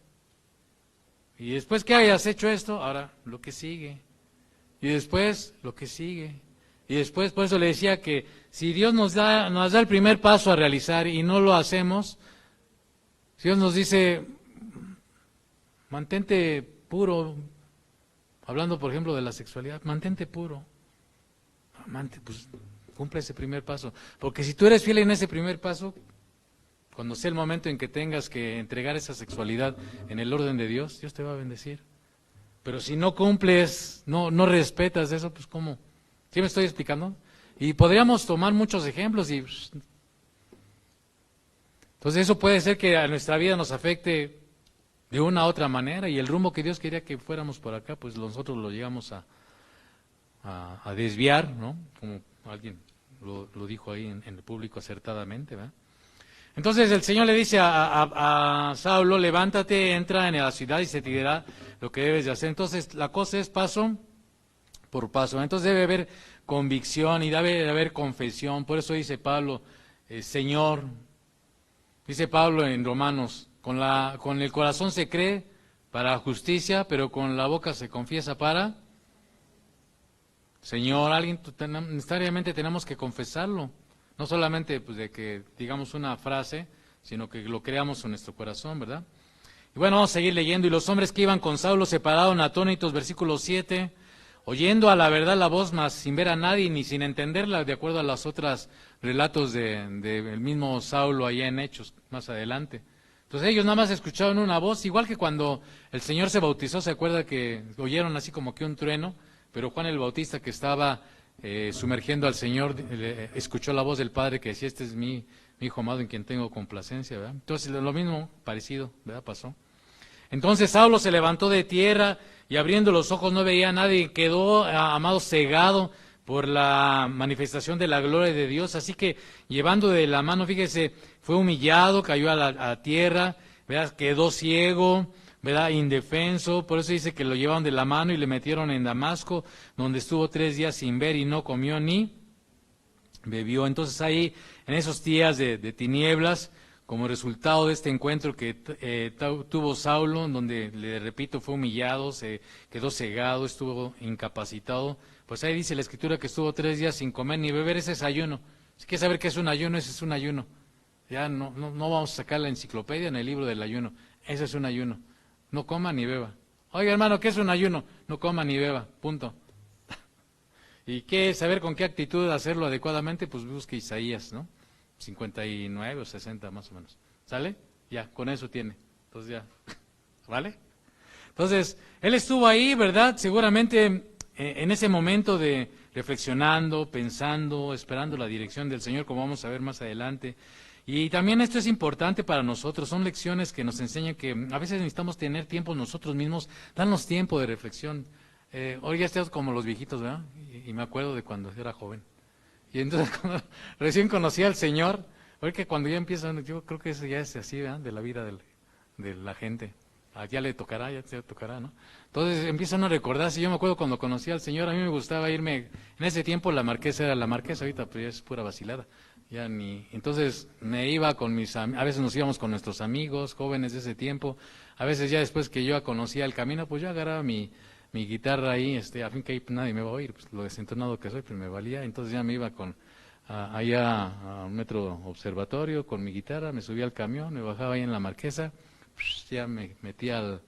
Y después que hayas hecho esto, ahora lo que sigue. Y después lo que sigue. Y después, por eso le decía que si Dios nos da el primer paso a realizar y no lo hacemos, si Dios nos dice, mantente puro, hablando por ejemplo de la sexualidad, mantente puro. Pues cumple ese primer paso. Porque si tú eres fiel en ese primer paso, cuando sea el momento en que tengas que entregar esa sexualidad en el orden de Dios, Dios te va a bendecir. Pero si no cumples, no respetas eso, pues ¿cómo? ¿Sí me estoy explicando? Y podríamos tomar muchos ejemplos y... Entonces eso puede ser que a nuestra vida nos afecte de una u otra manera y el rumbo que Dios quería que fuéramos por acá, pues nosotros lo llegamos a desviar, ¿no? Como alguien lo dijo ahí en el público acertadamente, ¿verdad? Entonces el Señor le dice a Saulo, levántate, entra en la ciudad y se te dirá lo que debes de hacer. Entonces la cosa es paso por paso. Entonces debe haber convicción y debe haber confesión. Por eso dice Pablo, Señor, dice Pablo en Romanos, con el corazón se cree para justicia, pero con la boca se confiesa para... Señor, necesariamente tenemos que confesarlo. No solamente pues, de que digamos una frase, sino que lo creamos en nuestro corazón, ¿verdad? Y bueno, vamos a seguir leyendo. Y los hombres que iban con Saulo se pararon atónitos, versículo 7, oyendo a la verdad la voz, mas sin ver a nadie ni sin entenderla, de acuerdo a los otros relatos del mismo Saulo allá en Hechos, más adelante. Entonces ellos nada más escucharon una voz, igual que cuando el Señor se bautizó, se acuerda que oyeron así como que un trueno, pero Juan el Bautista, que estaba sumergiendo al Señor, escuchó la voz del Padre que decía, este es mi Hijo amado en quien tengo complacencia, ¿verdad? Entonces lo mismo, parecido, ¿verdad? Pasó. Entonces Saulo se levantó de tierra y abriendo los ojos no veía a nadie y quedó, amado, cegado por la manifestación de la gloria de Dios. Así que llevando de la mano, fíjese, fue humillado, cayó a la tierra, ¿verdad? Quedó ciego, ¿verdad? Indefenso. Por eso dice que lo llevaron de la mano y le metieron en Damasco, donde estuvo 3 días sin ver y no comió ni bebió. Entonces ahí, en esos días de tinieblas, como resultado de este encuentro que tuvo Saulo, donde, le repito, fue humillado, se quedó cegado, estuvo incapacitado, pues ahí dice la Escritura que estuvo 3 días sin comer ni beber. Ese es ayuno. Si quieres saber qué es un ayuno, ese es un ayuno. Ya no vamos a sacar la enciclopedia en el libro del ayuno. Ese es un ayuno. No coma ni beba. Oiga, hermano, ¿qué es un ayuno? No coma ni beba, punto. ¿Y qué saber con qué actitud hacerlo adecuadamente? Pues busque Isaías, ¿no? 59 o 60 más o menos. ¿Sale? Ya, con eso tiene. Entonces ya, ¿vale? Entonces, él estuvo ahí, ¿verdad? Seguramente en ese momento de reflexionando, pensando, esperando la dirección del Señor, como vamos a ver más adelante. Y también esto es importante para nosotros, son lecciones que nos enseñan que a veces necesitamos tener tiempo nosotros mismos, darnos tiempo de reflexión. Hoy ya estamos como los viejitos, ¿verdad? Y me acuerdo de cuando era joven. Y entonces cuando recién conocí al Señor, porque cuando ya empiezan, yo creo que eso ya es así, ¿verdad? De la vida de la gente. Ya le tocará, ya te tocará, ¿no? Entonces empiezan a recordarse. Yo me acuerdo cuando conocí al Señor, a mí me gustaba irme, en ese tiempo la Marquesa era la Marquesa, ahorita pues ya es pura vacilada. Ya ni, entonces me iba con a veces nos íbamos con nuestros amigos, jóvenes de ese tiempo. A veces ya después que yo conocía el camino, pues yo agarraba mi guitarra ahí, a fin que ahí nadie me va a oír, pues lo desentonado que soy, pues me valía. Entonces ya me iba allá a un metro observatorio con mi guitarra, me subía al camión, me bajaba ahí en la Marquesa, pues ya me metía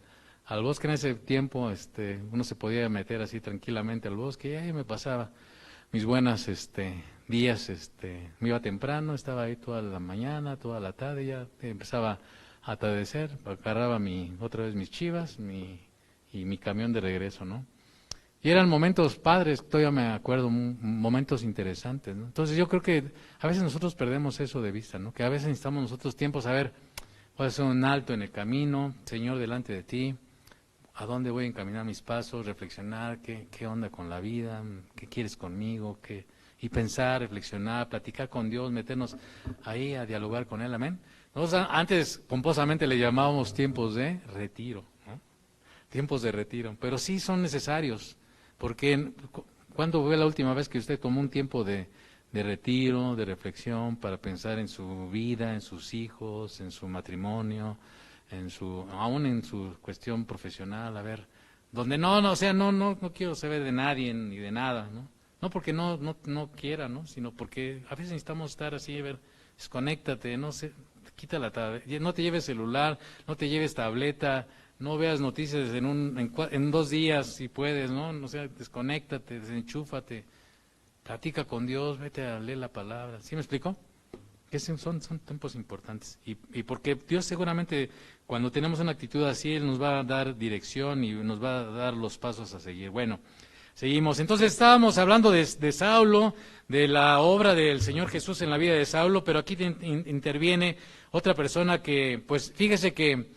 al bosque. En ese tiempo uno se podía meter así tranquilamente al bosque y ahí me pasaba mis buenas días. Me iba temprano, estaba ahí toda la mañana, toda la tarde, ya empezaba a atardecer, agarraba otra vez mis chivas, y mi camión de regreso, ¿no? Y eran momentos padres, todavía me acuerdo, momentos interesantes, ¿no? Entonces yo creo que a veces nosotros perdemos eso de vista, ¿no? Que a veces necesitamos nosotros tiempos, a ver, voy a hacer un alto en el camino, Señor, delante de ti, ¿a dónde voy a encaminar mis pasos? Reflexionar, ¿qué onda con la vida? ¿Qué quieres conmigo? Y pensar, reflexionar, platicar con Dios, meternos ahí a dialogar con Él, amén. Nosotros antes pomposamente le llamábamos tiempos de retiro, ¿no? Tiempos de retiro, pero sí son necesarios, porque ¿cuándo fue la última vez que usted tomó un tiempo de retiro, de reflexión, para pensar en su vida, en sus hijos, en su matrimonio, aún en su cuestión profesional? A ver, donde no quiero saber de nadie ni de nada, ¿no? No porque no quiera, ¿no? Sino porque a veces necesitamos estar así, a ver, desconéctate, no te no te lleves celular, no te lleves tableta, no veas noticias en 2 días si puedes, ¿no? O sea, desconéctate, desenchúfate, platica con Dios, vete a leer la palabra. ¿Sí me explico? Que son tiempos importantes. Y porque Dios seguramente, cuando tenemos una actitud así, Él nos va a dar dirección y nos va a dar los pasos a seguir. Bueno, seguimos. Entonces estábamos hablando de Saulo, de la obra del Señor Jesús en la vida de Saulo, pero aquí interviene otra persona que, pues fíjese que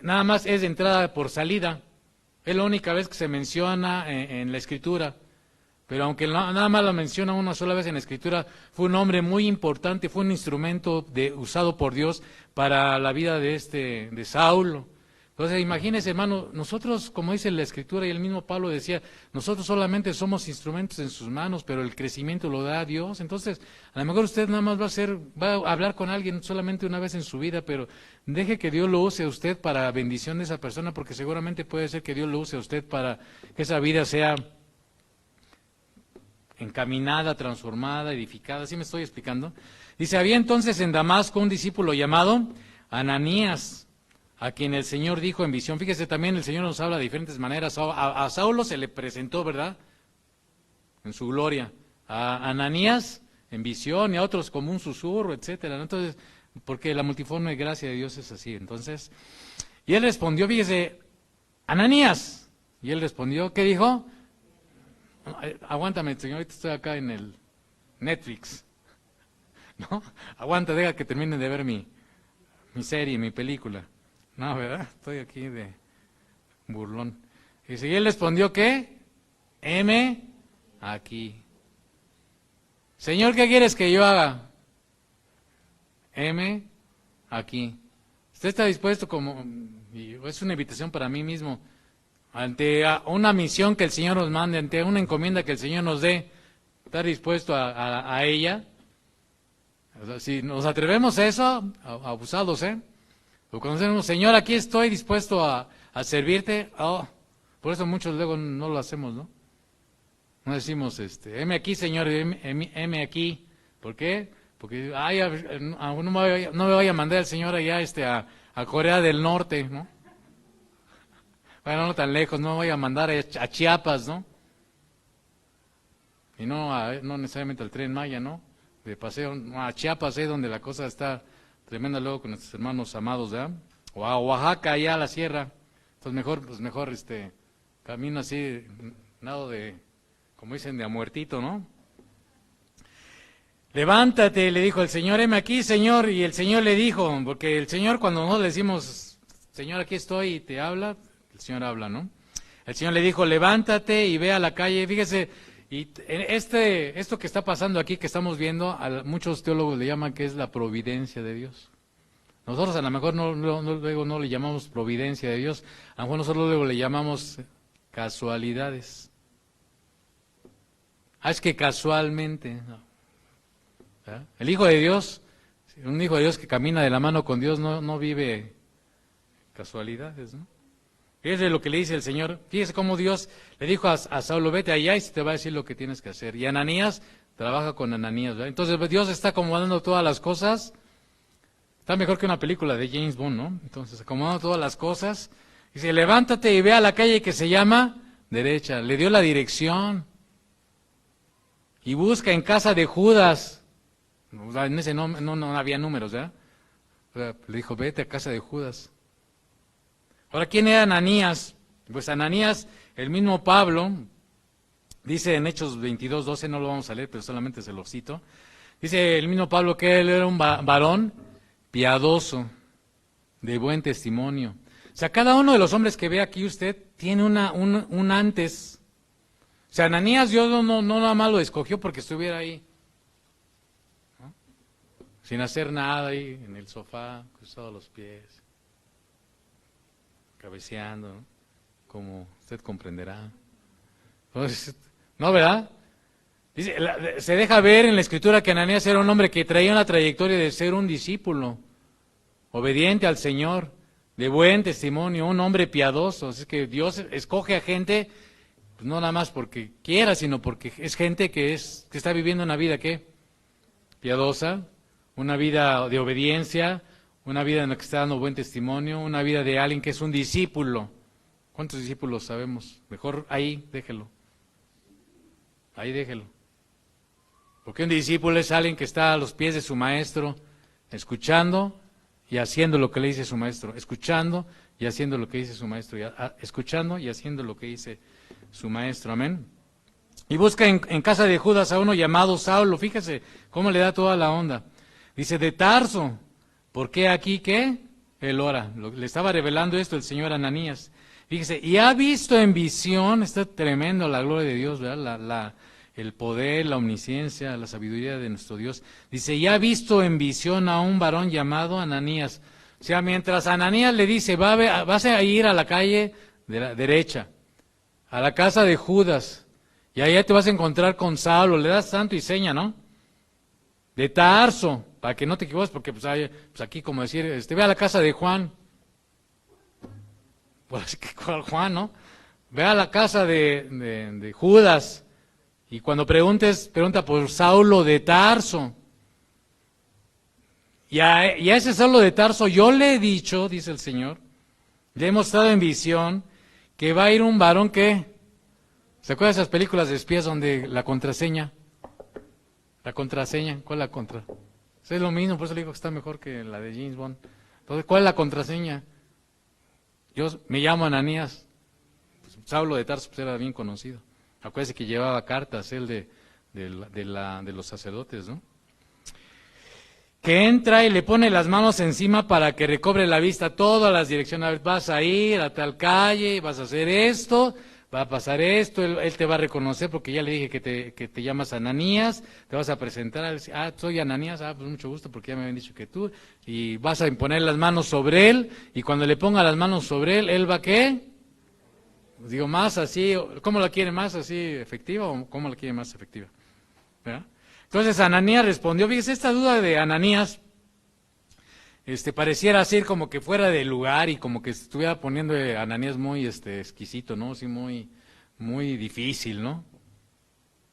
nada más es de entrada por salida. Es la única vez que se menciona en la Escritura. Pero aunque nada más lo menciona una sola vez en la Escritura, fue un hombre muy importante, fue un instrumento usado por Dios para la vida de Saulo. Entonces, imagínense, hermano, nosotros, como dice la Escritura, y el mismo Pablo decía, nosotros solamente somos instrumentos en sus manos, pero el crecimiento lo da Dios. Entonces, a lo mejor usted nada más va a hablar con alguien solamente una vez en su vida, pero deje que Dios lo use a usted para bendición de esa persona, porque seguramente puede ser que Dios lo use a usted para que esa vida sea encaminada, transformada, edificada. ¿Sí me estoy explicando? Dice, había entonces en Damasco un discípulo llamado Ananías. a quien el Señor dijo en visión. Fíjese, también el Señor nos habla de diferentes maneras. A Saulo se le presentó, ¿verdad?, en su gloria. A Ananías en visión y a otros como un susurro, etcétera. Entonces, porque la multiforme gracia de Dios es así. Entonces, y él respondió, fíjese, Ananías. Y él respondió, ¿qué dijo? Aguántame, Señor, ahorita estoy acá en el Netflix. ¿No? Aguanta, deja que termine de ver mi serie, mi película. No, ¿verdad? Estoy aquí de burlón. Y él respondió, ¿qué? Aquí. Señor, ¿qué quieres que yo haga? Aquí. ¿Usted está dispuesto es una invitación para mí mismo, ante una misión que el Señor nos mande, ante una encomienda que el Señor nos dé, estar dispuesto a ella? O sea, si nos atrevemos a eso, abusados, o cuando decimos, Señor, aquí estoy dispuesto a servirte, por eso muchos luego no lo hacemos, ¿no? No decimos, heme aquí, Señor, heme aquí. ¿Por qué? Porque no me vaya a mandar el Señor allá a Corea del Norte, ¿no? Bueno, no tan lejos, no me vaya a mandar a Chiapas, ¿no? Y no necesariamente al Tren Maya, ¿no? De paseo a Chiapas, donde la cosa está tremenda luego con nuestros hermanos amados, ¿verdad? O a Oaxaca, allá a la sierra. Entonces mejor camino así, nada de, como dicen, de a muertito, ¿no? Levántate, le dijo el Señor, heme aquí, Señor. Y el Señor le dijo, porque el Señor, cuando nosotros le decimos, Señor, aquí estoy, y te habla, el Señor habla, ¿no? El Señor le dijo, levántate y ve a la calle. Fíjese, y esto que está pasando aquí, que estamos viendo, a muchos teólogos le llaman que es la providencia de Dios. Nosotros a lo mejor luego no le llamamos providencia de Dios, a lo mejor nosotros luego le llamamos casualidades. Es que casualmente, no. El Hijo de Dios, un Hijo de Dios que camina de la mano con Dios, no vive casualidades, ¿no? Fíjese lo que le dice el Señor. Fíjese cómo Dios le dijo a Saulo, vete allá y se te va a decir lo que tienes que hacer. Y Ananías trabaja con Ananías, ¿verdad? Entonces Dios está acomodando todas las cosas. Está mejor que una película de James Bond, ¿no? Entonces, acomodando todas las cosas. Dice, levántate y ve a la calle que se llama derecha. Le dio la dirección. Y busca en casa de Judas. En ese no había números, ¿verdad? O sea, le dijo, vete a casa de Judas. Ahora, ¿quién era Ananías? Pues Ananías, el mismo Pablo, dice en Hechos 22:12, no lo vamos a leer, pero solamente se lo cito. Dice el mismo Pablo que él era un varón piadoso, de buen testimonio. O sea, cada uno de los hombres que ve aquí usted tiene un antes. O sea, Ananías Dios no nada más lo escogió porque estuviera ahí, ¿no? Sin hacer nada ahí en el sofá, cruzado los pies, cabeceando, ¿no? Como usted comprenderá. Entonces, ¿no, verdad? Dice, se deja ver en la Escritura que Ananías era un hombre que traía una trayectoria de ser un discípulo, obediente al Señor, de buen testimonio, un hombre piadoso. Es que Dios escoge a gente, pues no nada más porque quiera, sino porque es gente que está viviendo una vida, ¿qué? Piadosa, una vida de obediencia, una vida en la que está dando buen testimonio, una vida de alguien que es un discípulo. ¿Cuántos discípulos sabemos? Mejor ahí déjelo. Ahí déjelo. Porque un discípulo es alguien que está a los pies de su maestro, escuchando y haciendo lo que le dice su maestro, escuchando y haciendo lo que dice su maestro, escuchando y haciendo lo que dice su maestro, amén. Y busca en casa de Judas a uno llamado Saulo, fíjese cómo le da toda la onda. Dice, de Tarso, ¿por qué aquí qué? Él ora, le estaba revelando esto el Señor Ananías. Fíjese, y ha visto en visión, está tremendo la gloria de Dios, ¿verdad? El poder, la omnisciencia, la sabiduría de nuestro Dios. Dice, y ha visto en visión a un varón llamado Ananías. O sea, mientras Ananías le dice, vas a ir a la calle de la derecha, a la casa de Judas, y allá te vas a encontrar con Saulo, le das santo y seña, ¿no? De Tarso, para que no te equivoques, porque pues aquí como decir, ve a la casa de Juan. Pues ¿cuál Juan, no? Ve a la casa de Judas. Y cuando pregunta por Saulo de Tarso. Y a ese Saulo de Tarso yo le he dicho, dice el Señor, Le he mostrado en visión que va a ir un varón que... ¿Se acuerdan de esas películas de espías donde la contraseña? La contraseña, ¿cuál es la contra? Es lo mismo, por eso le digo que está mejor que la de James Bond. Entonces, ¿cuál es la contraseña? Yo me llamo Ananías. Pues, Saulo de Tarso pues, era bien conocido. Acuérdense que llevaba cartas él de los sacerdotes, ¿no? Que entra y le pone las manos encima para que recobre la vista, todas las direcciones. A ver, vas a ir a tal calle, vas a hacer esto, va a pasar esto, él te va a reconocer porque ya le dije que te llamas Ananías, te vas a presentar, soy Ananías, pues mucho gusto porque ya me habían dicho que tú, y vas a imponer las manos sobre él, y cuando le ponga las manos sobre él va a ¿qué? Digo, más así, ¿cómo la quiere más así efectiva o cómo la quiere más efectiva? ¿Verdad? Entonces Ananías respondió, fíjese, esta duda de Ananías, pareciera ser como que fuera de lugar y como que estuviera poniendo a Ananías muy exquisito, ¿no? Sí, muy difícil, ¿no?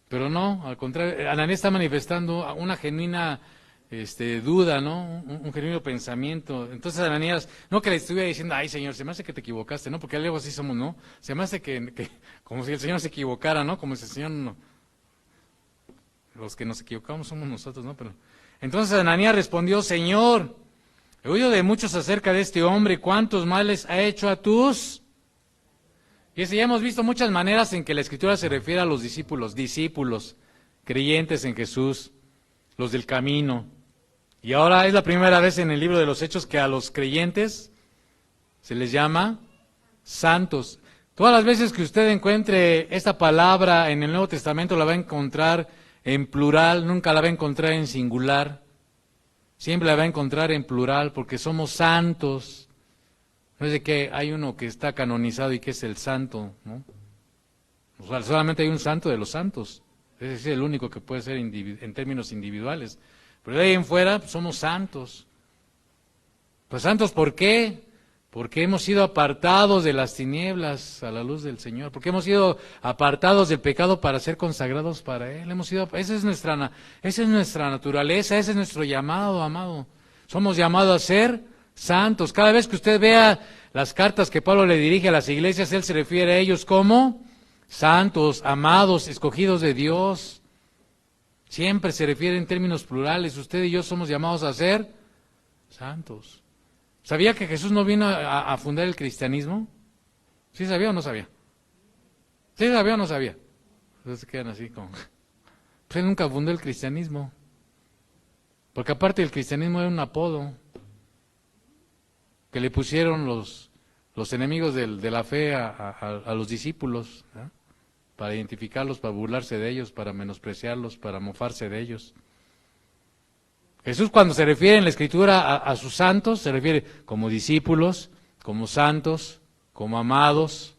Pero no, al contrario, Ananías está manifestando una genuina duda, ¿no? Un genuino pensamiento. Entonces Ananías, no que le estuviera diciendo, ay Señor, se me hace que te equivocaste, ¿no? Porque luego así somos, ¿no? Se me hace que como si el Señor se equivocara, ¿no? Como si el Señor no. Los que nos equivocamos somos nosotros, ¿no? Pero entonces Ananías respondió, Señor, he oído de muchos acerca de este hombre, cuántos males ha hecho a tus... Y ya hemos visto muchas maneras en que la Escritura se refiere a los discípulos, creyentes en Jesús, los del camino. Y ahora es la primera vez en el libro de los Hechos que a los creyentes se les llama santos. Todas las veces que usted encuentre esta palabra en el Nuevo Testamento la va a encontrar en plural, nunca la va a encontrar en singular. Siempre la va a encontrar en plural porque somos santos. No es de que hay uno que está canonizado y que es el santo, ¿no? O sea, solamente hay un santo de los santos. Ese es el único que puede ser en términos individuales. Pero de ahí en fuera pues, somos santos. Pues santos, ¿por qué? Porque hemos sido apartados de las tinieblas a la luz del Señor. Porque hemos sido apartados del pecado para ser consagrados para Él. Esa es nuestra naturaleza, ese es nuestro llamado, amado. Somos llamados a ser santos. Cada vez que usted vea las cartas que Pablo le dirige a las iglesias, él se refiere a ellos como santos, amados, escogidos de Dios. Siempre se refiere en términos plurales. Usted y yo somos llamados a ser santos. ¿Sabía que Jesús no vino a fundar el cristianismo? ¿Sí sabía o no sabía? ¿Sí sabía o no sabía? Entonces se quedan así como... Pues él nunca fundó el cristianismo. Porque aparte el cristianismo era un apodo que le pusieron los enemigos de la fe a los discípulos, ¿eh? Para identificarlos, para burlarse de ellos, para menospreciarlos, para mofarse de ellos. Jesús cuando se refiere en la Escritura a sus santos, se refiere como discípulos, como santos, como amados,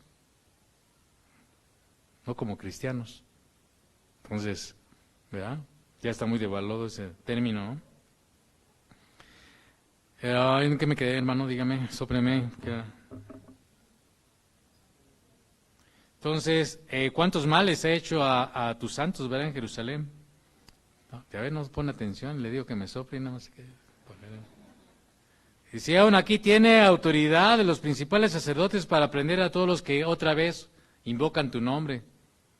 no como cristianos. Entonces, ¿verdad? Ya está muy devaluado ese término, ¿no? ¿En qué me quedé, hermano? Dígame, sópreme. Entonces, ¿cuántos males ha hecho a tus santos, verdad, en Jerusalén? No, a ver, no pone atención, le digo que me sople y nada más que... Y si aún aquí tiene autoridad de los principales sacerdotes para prender a todos los que otra vez invocan tu nombre,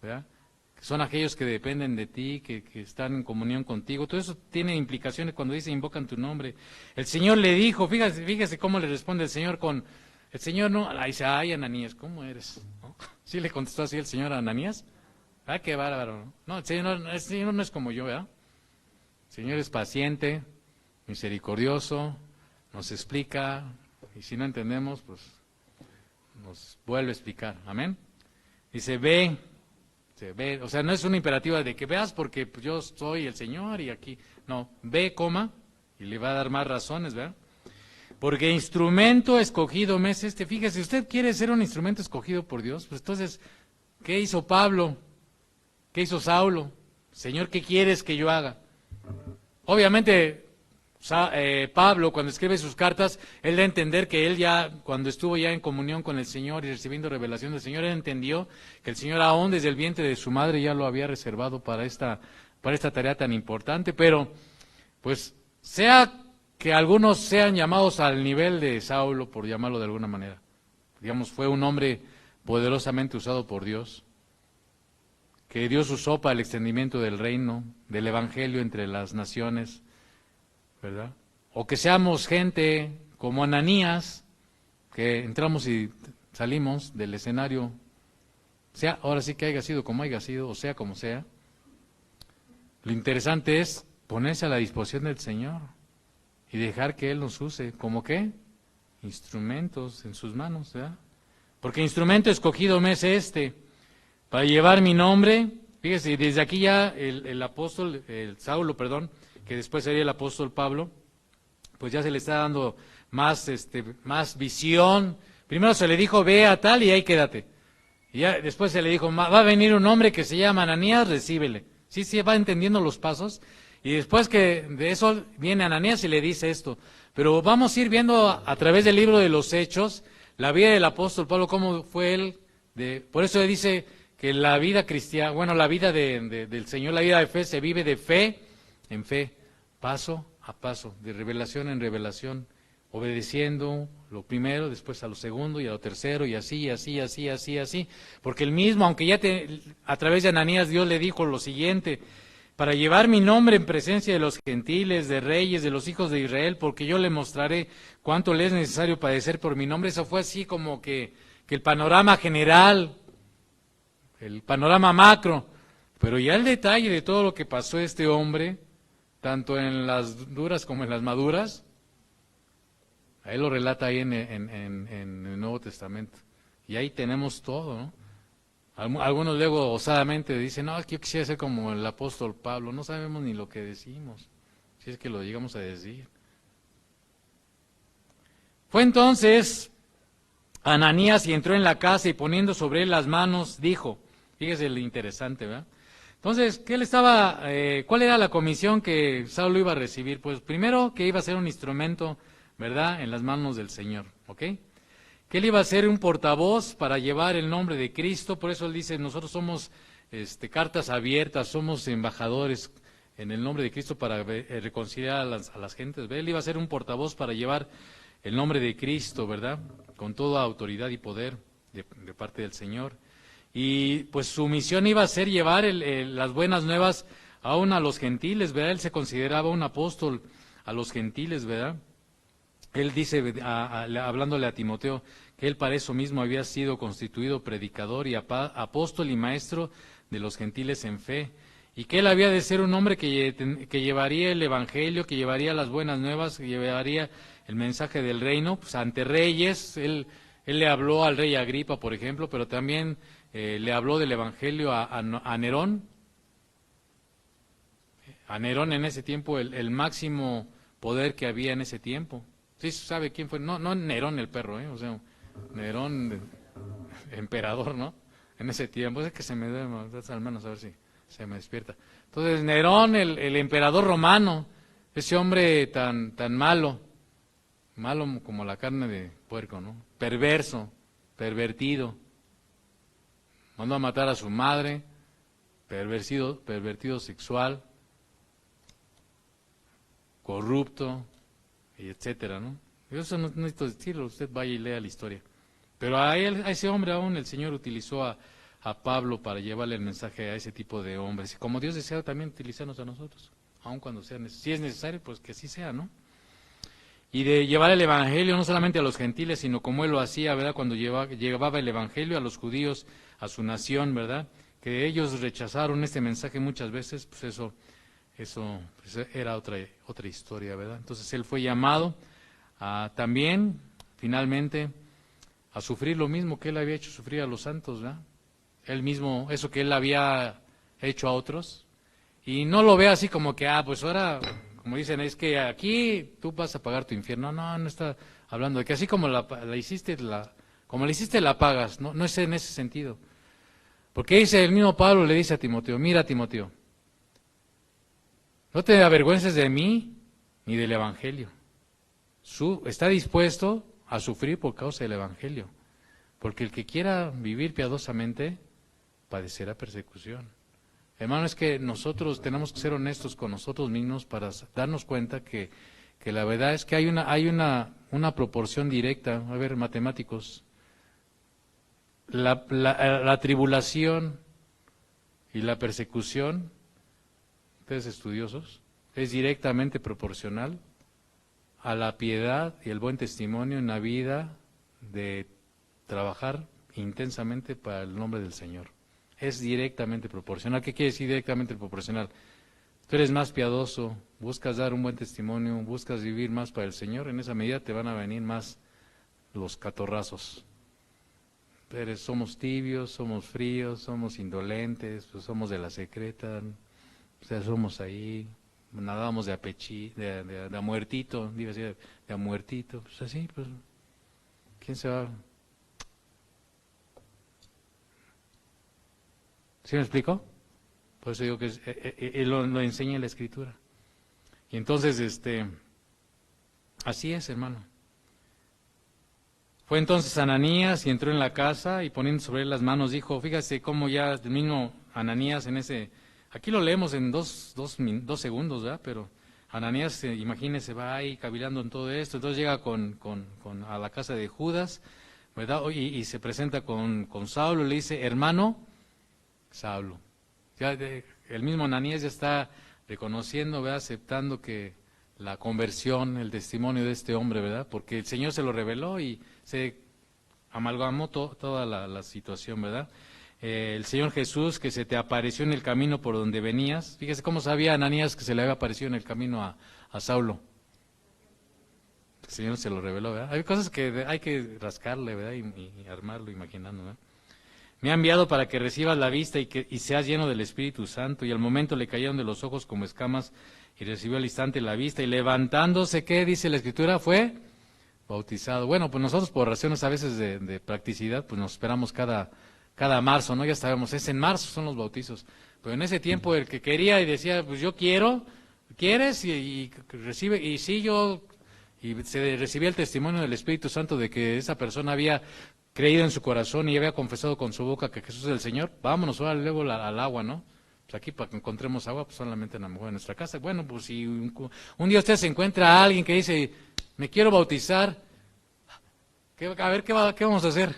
¿verdad? Que son aquellos que dependen de ti, que están en comunión contigo. Todo eso tiene implicaciones cuando dice invocan tu nombre. El Señor le dijo, fíjese cómo le responde el Señor el Señor no, dice, ay Ananías, ¿cómo eres? ¿No? ¿Sí le contestó así el Señor a Ananías? Ah, qué bárbaro. No, el Señor no es como yo, ¿verdad? El Señor es paciente, misericordioso, nos explica, y si no entendemos, pues nos vuelve a explicar. Amén. Dice, ve, o sea, no es una imperativa de que veas porque pues, yo soy el Señor y aquí. No, ve, coma, y le va a dar más razones, ¿verdad? Porque instrumento escogido me es este. Fíjese, si usted quiere ser un instrumento escogido por Dios, pues entonces, ¿qué hizo Pablo? ¿Qué hizo Saulo? Señor, ¿qué quieres que yo haga? Obviamente, Pablo, cuando escribe sus cartas, él da a entender que él ya, cuando estuvo ya en comunión con el Señor y recibiendo revelación del Señor, él entendió que el Señor aún desde el vientre de su madre ya lo había reservado para esta tarea tan importante, pero, pues, sea que algunos sean llamados al nivel de Saulo, por llamarlo de alguna manera, digamos, fue un hombre poderosamente usado por Dios, que Dios usó para el extendimiento del reino, del evangelio entre las naciones, ¿verdad? O que seamos gente como Ananías, que entramos y salimos del escenario, sea, ahora sí que haya sido como haya sido, o sea como sea. Lo interesante es ponerse a la disposición del Señor y dejar que Él nos use, ¿como qué? Instrumentos en sus manos, ¿verdad? Porque instrumento escogido me es para llevar mi nombre. Fíjese, desde aquí ya el apóstol, el Saulo, perdón, que después sería el apóstol Pablo, pues ya se le está dando más visión. Primero se le dijo, ve a tal y ahí quédate. Y ya después se le dijo, va a venir un hombre que se llama Ananías, recíbele. Sí, va entendiendo los pasos. Y después que de eso viene Ananías y le dice esto. Pero vamos a ir viendo a través del libro de los Hechos, la vida del apóstol Pablo, cómo fue él. Por eso dice que la vida cristiana, bueno, la vida del Señor, la vida de fe, se vive de fe en fe, paso a paso, de revelación en revelación, obedeciendo lo primero, después a lo segundo y a lo tercero, y así, porque él mismo, aunque ya a través de Ananías Dios le dijo lo siguiente, para llevar mi nombre en presencia de los gentiles, de reyes, de los hijos de Israel, porque yo le mostraré cuánto le es necesario padecer por mi nombre. Eso fue así como que el panorama general, el panorama macro, pero ya el detalle de todo lo que pasó este hombre, tanto en las duras como en las maduras, ahí lo relata ahí en el Nuevo Testamento. Y ahí tenemos todo, ¿no? Algunos luego osadamente dicen, no, yo quisiera ser como el apóstol Pablo. No sabemos ni lo que decimos, si es que lo llegamos a decir. Fue entonces Ananías y entró en la casa y poniendo sobre él las manos, dijo, fíjese lo interesante, ¿verdad? Entonces, ¿cuál era la comisión que Saulo iba a recibir? Pues primero que iba a ser un instrumento, ¿verdad?, en las manos del Señor, ¿ok? Que él iba a ser un portavoz para llevar el nombre de Cristo. Por eso él dice, nosotros somos cartas abiertas, somos embajadores en el nombre de Cristo para reconciliar a las gentes. Él iba a ser un portavoz para llevar el nombre de Cristo, ¿verdad?, con toda autoridad y poder de parte del Señor. Y pues su misión iba a ser llevar las buenas nuevas aún a los gentiles, ¿verdad? Él se consideraba un apóstol a los gentiles, ¿verdad? Él dice, hablándole a Timoteo, que él para eso mismo había sido constituido predicador y apóstol y maestro de los gentiles en fe, y que él había de ser un hombre que llevaría el evangelio, que llevaría las buenas nuevas, que llevaría el mensaje del reino, pues ante reyes. Él le habló al rey Agripa, por ejemplo, pero también le habló del evangelio a Nerón. A Nerón en ese tiempo, el máximo poder que había en ese tiempo. ¿Sí sabe quién fue? No Nerón el perro, o sea, Nerón emperador, ¿no? En ese tiempo, es que se me debe, al menos a ver si se me despierta. Entonces, Nerón, el emperador romano, ese hombre tan malo como la carne de puerco, ¿no? Perverso, pervertido, mandó a matar a su madre, pervertido sexual, corrupto, y etcétera, ¿no? Eso no necesito decirlo, usted vaya y lea la historia. Pero a ese hombre aún el Señor utilizó a Pablo para llevarle el mensaje a ese tipo de hombres. Y como Dios desea también utilizarnos a nosotros, aun cuando sea si es necesario, pues que así sea, ¿no? Y de llevar el evangelio no solamente a los gentiles, sino como él lo hacía, ¿verdad? Cuando llevaba el evangelio a los judíos, a su nación, ¿verdad? Que ellos rechazaron este mensaje muchas veces, pues eso pues era otra historia, ¿verdad? Entonces él fue llamado también, finalmente, a sufrir lo mismo que él había hecho sufrir a los santos, ¿verdad? Él mismo, eso que él había hecho a otros, y no lo ve así como que, pues ahora, como dicen, es que aquí tú vas a pagar tu infierno. No está hablando de que así como la hiciste, como la hiciste la pagas, no es en ese sentido. Porque dice el mismo Pablo, le dice a Timoteo, mira Timoteo, no te avergüences de mí ni del Evangelio. Está dispuesto a sufrir por causa del Evangelio. Porque el que quiera vivir piadosamente padecerá persecución. Hermano, es que nosotros tenemos que ser honestos con nosotros mismos para darnos cuenta que la verdad es que hay una proporción directa. A ver, matemáticos, la tribulación y la persecución, ustedes estudiosos, es directamente proporcional a la piedad y el buen testimonio en la vida de trabajar intensamente para el nombre del Señor. Es directamente proporcional. ¿Qué quiere decir directamente proporcional? Tú eres más piadoso, buscas dar un buen testimonio, buscas vivir más para el Señor, en esa medida te van a venir más los catorrazos. Pero somos tibios, somos fríos, somos indolentes, pues somos de la secreta, o sea, somos ahí, nadamos de a muertito, digo así, de a muertito, pues así, pues, ¿quién se va? ¿Sí me explico? Por eso digo que lo enseña la Escritura. Y entonces, así es, hermano. Fue entonces Ananías y entró en la casa y poniendo sobre él las manos dijo, fíjate cómo ya el mismo Ananías en ese, aquí lo leemos en dos segundos, ¿verdad? Pero Ananías, imagínese, va ahí cavilando en todo esto, entonces llega a la casa de Judas, ¿verdad? Y se presenta con Saulo y le dice, hermano Saulo. Ya el mismo Ananías ya está reconociendo, ¿verdad? Aceptando que la conversión, el testimonio de este hombre, ¿verdad? Porque el Señor se lo reveló y se amalgamó toda la situación, ¿verdad? El Señor Jesús que se te apareció en el camino por donde venías. Fíjese cómo sabía Ananías que se le había aparecido en el camino a Saulo. El Señor se lo reveló, ¿verdad? Hay cosas que hay que rascarle, ¿verdad? Y armarlo, imaginando, ¿verdad? Me ha enviado para que recibas la vista y seas lleno del Espíritu Santo. Y al momento le cayeron de los ojos como escamas y recibió al instante la vista. Y levantándose, ¿qué dice la Escritura? Fue bautizado. Bueno, pues nosotros por razones a veces de practicidad, pues nos esperamos cada marzo, ¿no? Ya sabemos, es en marzo son los bautizos. Pero en ese tiempo el que quería y decía, pues yo quiero, ¿quieres? Y recibe, y sí yo, y se recibía el testimonio del Espíritu Santo de que esa persona había creído en su corazón y había confesado con su boca que Jesús es el Señor. Vámonos ahora luego al agua, ¿no? Pues aquí para que encontremos agua, pues solamente a lo mejor en nuestra casa. Bueno, pues si un día usted se encuentra a alguien que dice, me quiero bautizar, a ver, ¿qué vamos a hacer?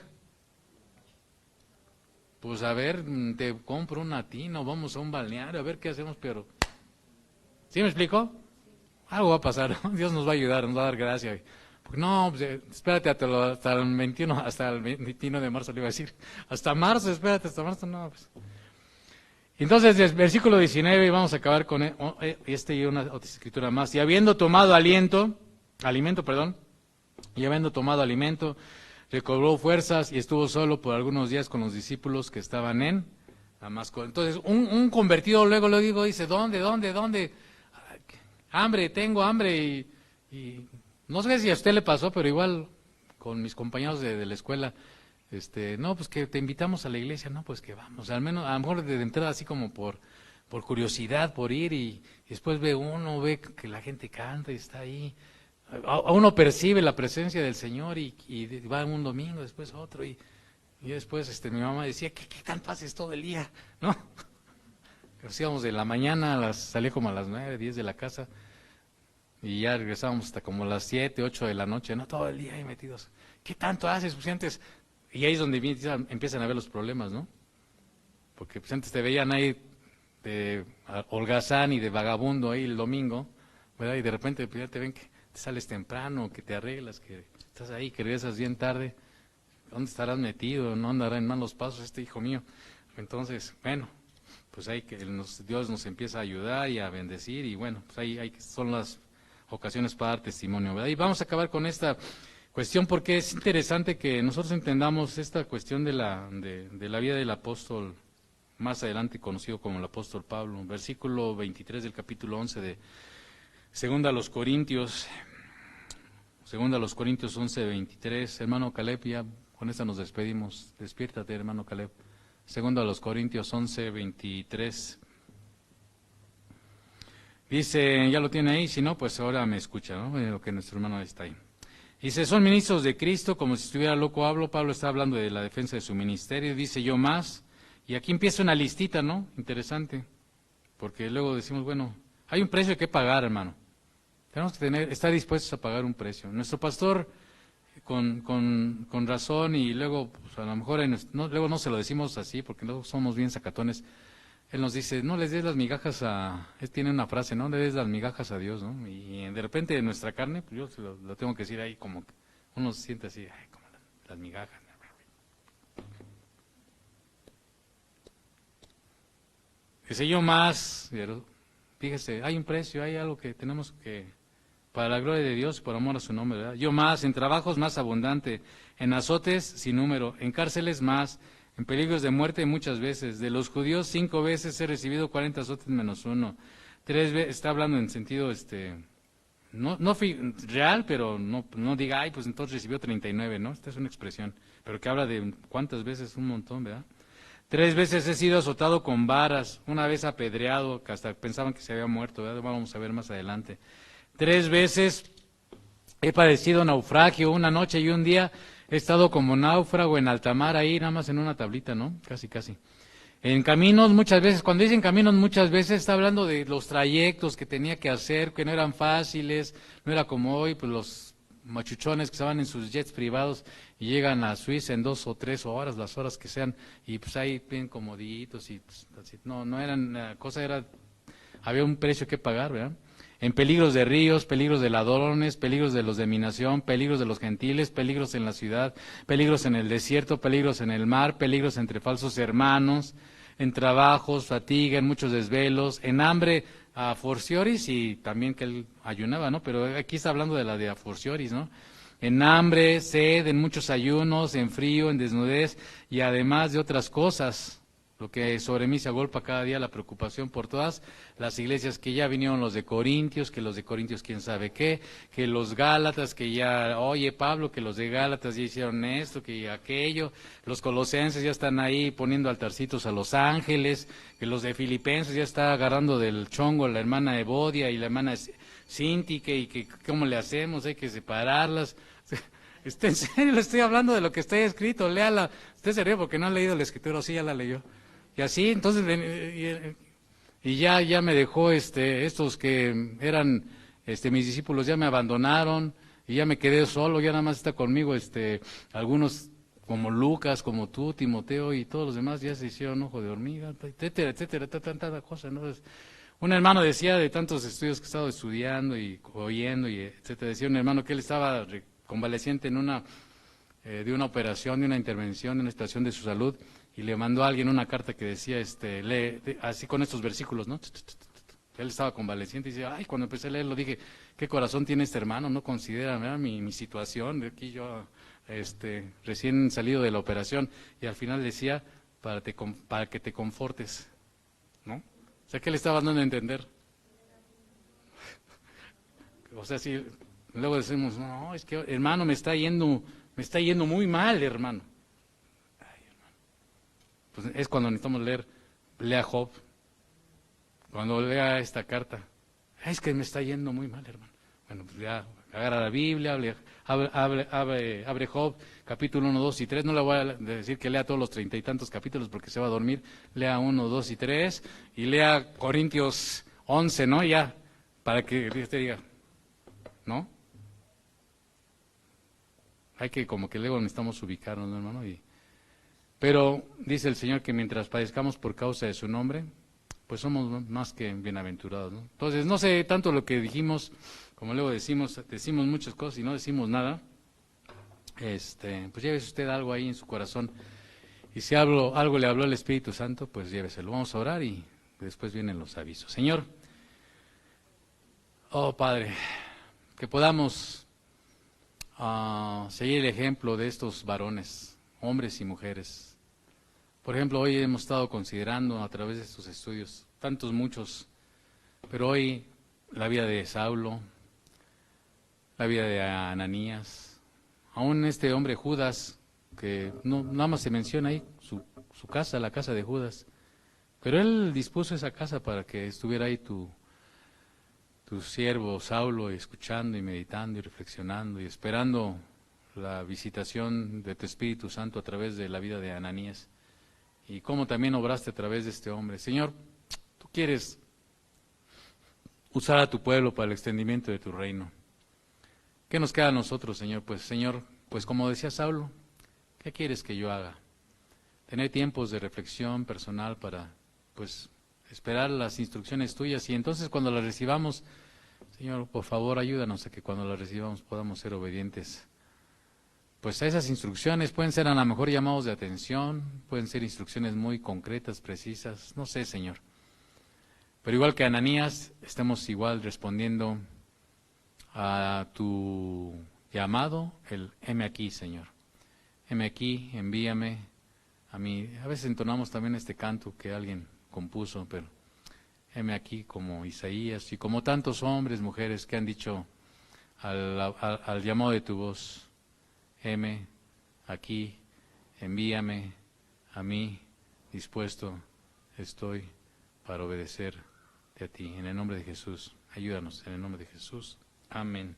Pues a ver, te compro una tina o vamos a un balneario, a ver qué hacemos, pero... ¿Sí me explico? Algo va a pasar, Dios nos va a ayudar, nos va a dar gracia. Porque no, pues, espérate hasta el 21 de marzo le iba a decir. Hasta marzo, espérate, hasta marzo, no, pues... Entonces, versículo 19, vamos a acabar con y una otra escritura más. Y habiendo tomado alimento, recobró fuerzas y estuvo solo por algunos días con los discípulos que estaban en Damasco. Entonces, un convertido luego lo dice, ¿dónde? Hambre, tengo hambre y no sé si a usted le pasó, pero igual con mis compañeros de la escuela, no, pues que te invitamos a la iglesia, no, pues que vamos, al menos, a lo mejor de entrada así como por curiosidad, por ir y después ve que la gente canta y está ahí, a uno percibe la presencia del Señor y va un domingo, después otro y después mi mamá decía, ¿qué tanto haces todo el día? ¿No? Íbamos de la mañana, salía como a las 9, 10 de la casa y ya regresábamos hasta como las 7, 8 de la noche, ¿no? Todo el día ahí metidos. ¿Qué tanto haces? Pues antes... Y ahí es donde empiezan a ver los problemas, ¿no? Porque pues antes te veían ahí de holgazán y de vagabundo ahí el domingo, ¿verdad? Y de repente pues, ya te ven que te sales temprano, que te arreglas, que estás ahí, que regresas bien tarde. ¿Dónde estarás metido? ¿No andará en malos pasos este hijo mío? Entonces, bueno, pues ahí que Dios nos empieza a ayudar y a bendecir y bueno, pues ahí son las ocasiones para dar testimonio, ¿verdad? Y vamos a acabar con esta cuestión porque es interesante que nosotros entendamos esta cuestión de la vida del apóstol, más adelante conocido como el apóstol Pablo, versículo 23 del capítulo 11 de Segunda a los Corintios 11, 23, hermano Caleb, ya con esta nos despedimos, despiértate hermano Caleb, Segunda a los Corintios 11, 23, dice, ya lo tiene ahí, si no, pues ahora me escucha, ¿no? Lo que nuestro hermano está ahí. Dice, son ministros de Cristo, como si estuviera loco hablo. Pablo está hablando de la defensa de su ministerio, dice yo más. Y aquí empieza una listita, ¿no? Interesante. Porque luego decimos, bueno, hay un precio que pagar, hermano. Tenemos que estar dispuestos a pagar un precio. Nuestro pastor con razón, y luego pues, a lo mejor luego no se lo decimos así porque luego somos bien sacatones. Él nos dice, no les des las migajas él tiene una frase, no le des las migajas a Dios, ¿no? Y de repente en nuestra carne, pues yo lo tengo que decir ahí como que uno se siente así, ay, como las migajas. Dice yo más, pero fíjese, hay un precio, hay algo que tenemos que, para la gloria de Dios, por amor a su nombre, ¿verdad? Yo más, en trabajos más abundante, en azotes sin número, en cárceles más, en peligros de muerte muchas veces. De los judíos 5 veces he recibido 40 azotes menos uno. 3 veces, está hablando en sentido real, pero no diga, ay, pues entonces recibió 39, ¿no? Esta es una expresión, pero que habla de cuántas veces, un montón, ¿verdad? 3 veces he sido azotado con varas, una vez apedreado, que hasta pensaban que se había muerto, ¿verdad? Vamos a ver más adelante. 3 veces he padecido naufragio, una noche y un día he estado como náufrago en alta mar, ahí nada más en una tablita, ¿no? Casi, casi. En caminos muchas veces, cuando dicen caminos muchas veces, está hablando de los trayectos que tenía que hacer, que no eran fáciles, no era como hoy, pues los machuchones que estaban en sus jets privados y llegan a Suiza en 2 o 3 horas, las horas que sean, y pues ahí bien comoditos, y pues, así. No eran, la cosa era, había un precio que pagar, ¿verdad? En peligros de ríos, peligros de ladrones, peligros de los de mi nación, peligros de los gentiles, peligros en la ciudad, peligros en el desierto, peligros en el mar, peligros entre falsos hermanos, en trabajos, fatiga, en muchos desvelos, en hambre a forcioris, y también que él ayunaba, ¿no? Pero aquí está hablando de la de a forcioris, ¿no? En hambre, sed, en muchos ayunos, en frío, en desnudez, y además de otras cosas. Lo que sobre mí se agolpa cada día, la preocupación por todas las iglesias, que ya vinieron los de Corintios, que los de Corintios quién sabe qué, que los Gálatas, que ya, oye Pablo, que los de Gálatas ya hicieron esto, que aquello, los colosenses ya están ahí poniendo altarcitos a los ángeles, que los de Filipenses ya está agarrando del chongo la hermana Evodia y la hermana Sintique, y que cómo le hacemos, hay que separarlas. En serio, le estoy hablando de lo que está escrito, léala. Usted se ríe porque no ha leído la escritura, o sí ya la leyó. Y así, entonces, y ya me dejó, estos que eran, mis discípulos ya me abandonaron, y ya me quedé solo, ya nada más está conmigo, algunos como Lucas, como tú, Timoteo, y todos los demás ya se hicieron ojo de hormiga, etcétera, etcétera, tanta cosa, ¿no? Un hermano decía, de tantos estudios que he estado estudiando y oyendo, y etcétera, decía un hermano que él estaba convaleciente en de una operación, de una intervención, de una situación de su salud, y le mandó a alguien una carta que decía, así con estos versículos, ¿no? Él estaba convaleciente y decía, ay, cuando empecé a leerlo dije, qué corazón tiene este hermano, no considera, ¿verdad? Mi situación, de aquí yo, recién salido de la operación, y al final decía, para que te confortes, ¿no? O sea, ¿qué le estaba dando a entender? O sea, si luego decimos, no, es que hermano, me está yendo muy mal, hermano. Ay, hermano. Pues es cuando necesitamos lea Job. Cuando lea esta carta, es que me está yendo muy mal, hermano. Bueno, pues ya agarra la Biblia, abre Job, capítulo 1, 2 y 3. No le voy a decir que lea todos los 30 y tantos capítulos porque se va a dormir. Lea 1, 2 y 3 y lea Corintios 11, ¿no? Ya, para que usted diga, ¿no? Hay que como que luego necesitamos ubicarnos, ¿no, hermano? Pero dice el Señor que mientras padezcamos por causa de su nombre, pues somos más que bienaventurados, ¿no? Entonces, no sé tanto lo que dijimos, como luego decimos muchas cosas y no decimos nada. Pues llévese usted algo ahí en su corazón. Y si algo le habló el Espíritu Santo, pues lléveselo. Vamos a orar y después vienen los avisos. Señor, oh Padre, que podamos seguir el ejemplo de estos varones, hombres y mujeres. Por ejemplo, hoy hemos estado considerando a través de estos estudios, muchos, pero hoy la vida de Saulo, la vida de Ananías, aún este hombre Judas, que no nada más se menciona ahí, su casa, la casa de Judas, pero él dispuso esa casa para que estuviera ahí tu siervo Saulo, escuchando y meditando y reflexionando y esperando la visitación de tu Espíritu Santo a través de la vida de Ananías. Y cómo también obraste a través de este hombre. Señor, tú quieres usar a tu pueblo para el extendimiento de tu reino. ¿Qué nos queda a nosotros, Señor? Pues, Señor, pues como decía Saulo, ¿qué quieres que yo haga? Tener tiempos de reflexión personal para, pues, esperar las instrucciones tuyas y entonces cuando las recibamos, Señor, por favor, ayúdanos a que cuando las recibamos podamos ser obedientes. Pues a esas instrucciones pueden ser a lo mejor llamados de atención, pueden ser instrucciones muy concretas, precisas, no sé, Señor. Pero igual que Ananías, estemos igual respondiendo a tu llamado, el heme aquí, Señor. Heme aquí, envíame a mí. A veces entonamos también este canto que alguien compuso, pero heme aquí como Isaías y como tantos hombres, mujeres que han dicho al llamado de tu voz, heme aquí, envíame a mí, dispuesto estoy para obedecerte a ti. En el nombre de Jesús, ayúdanos, en el nombre de Jesús. Amén.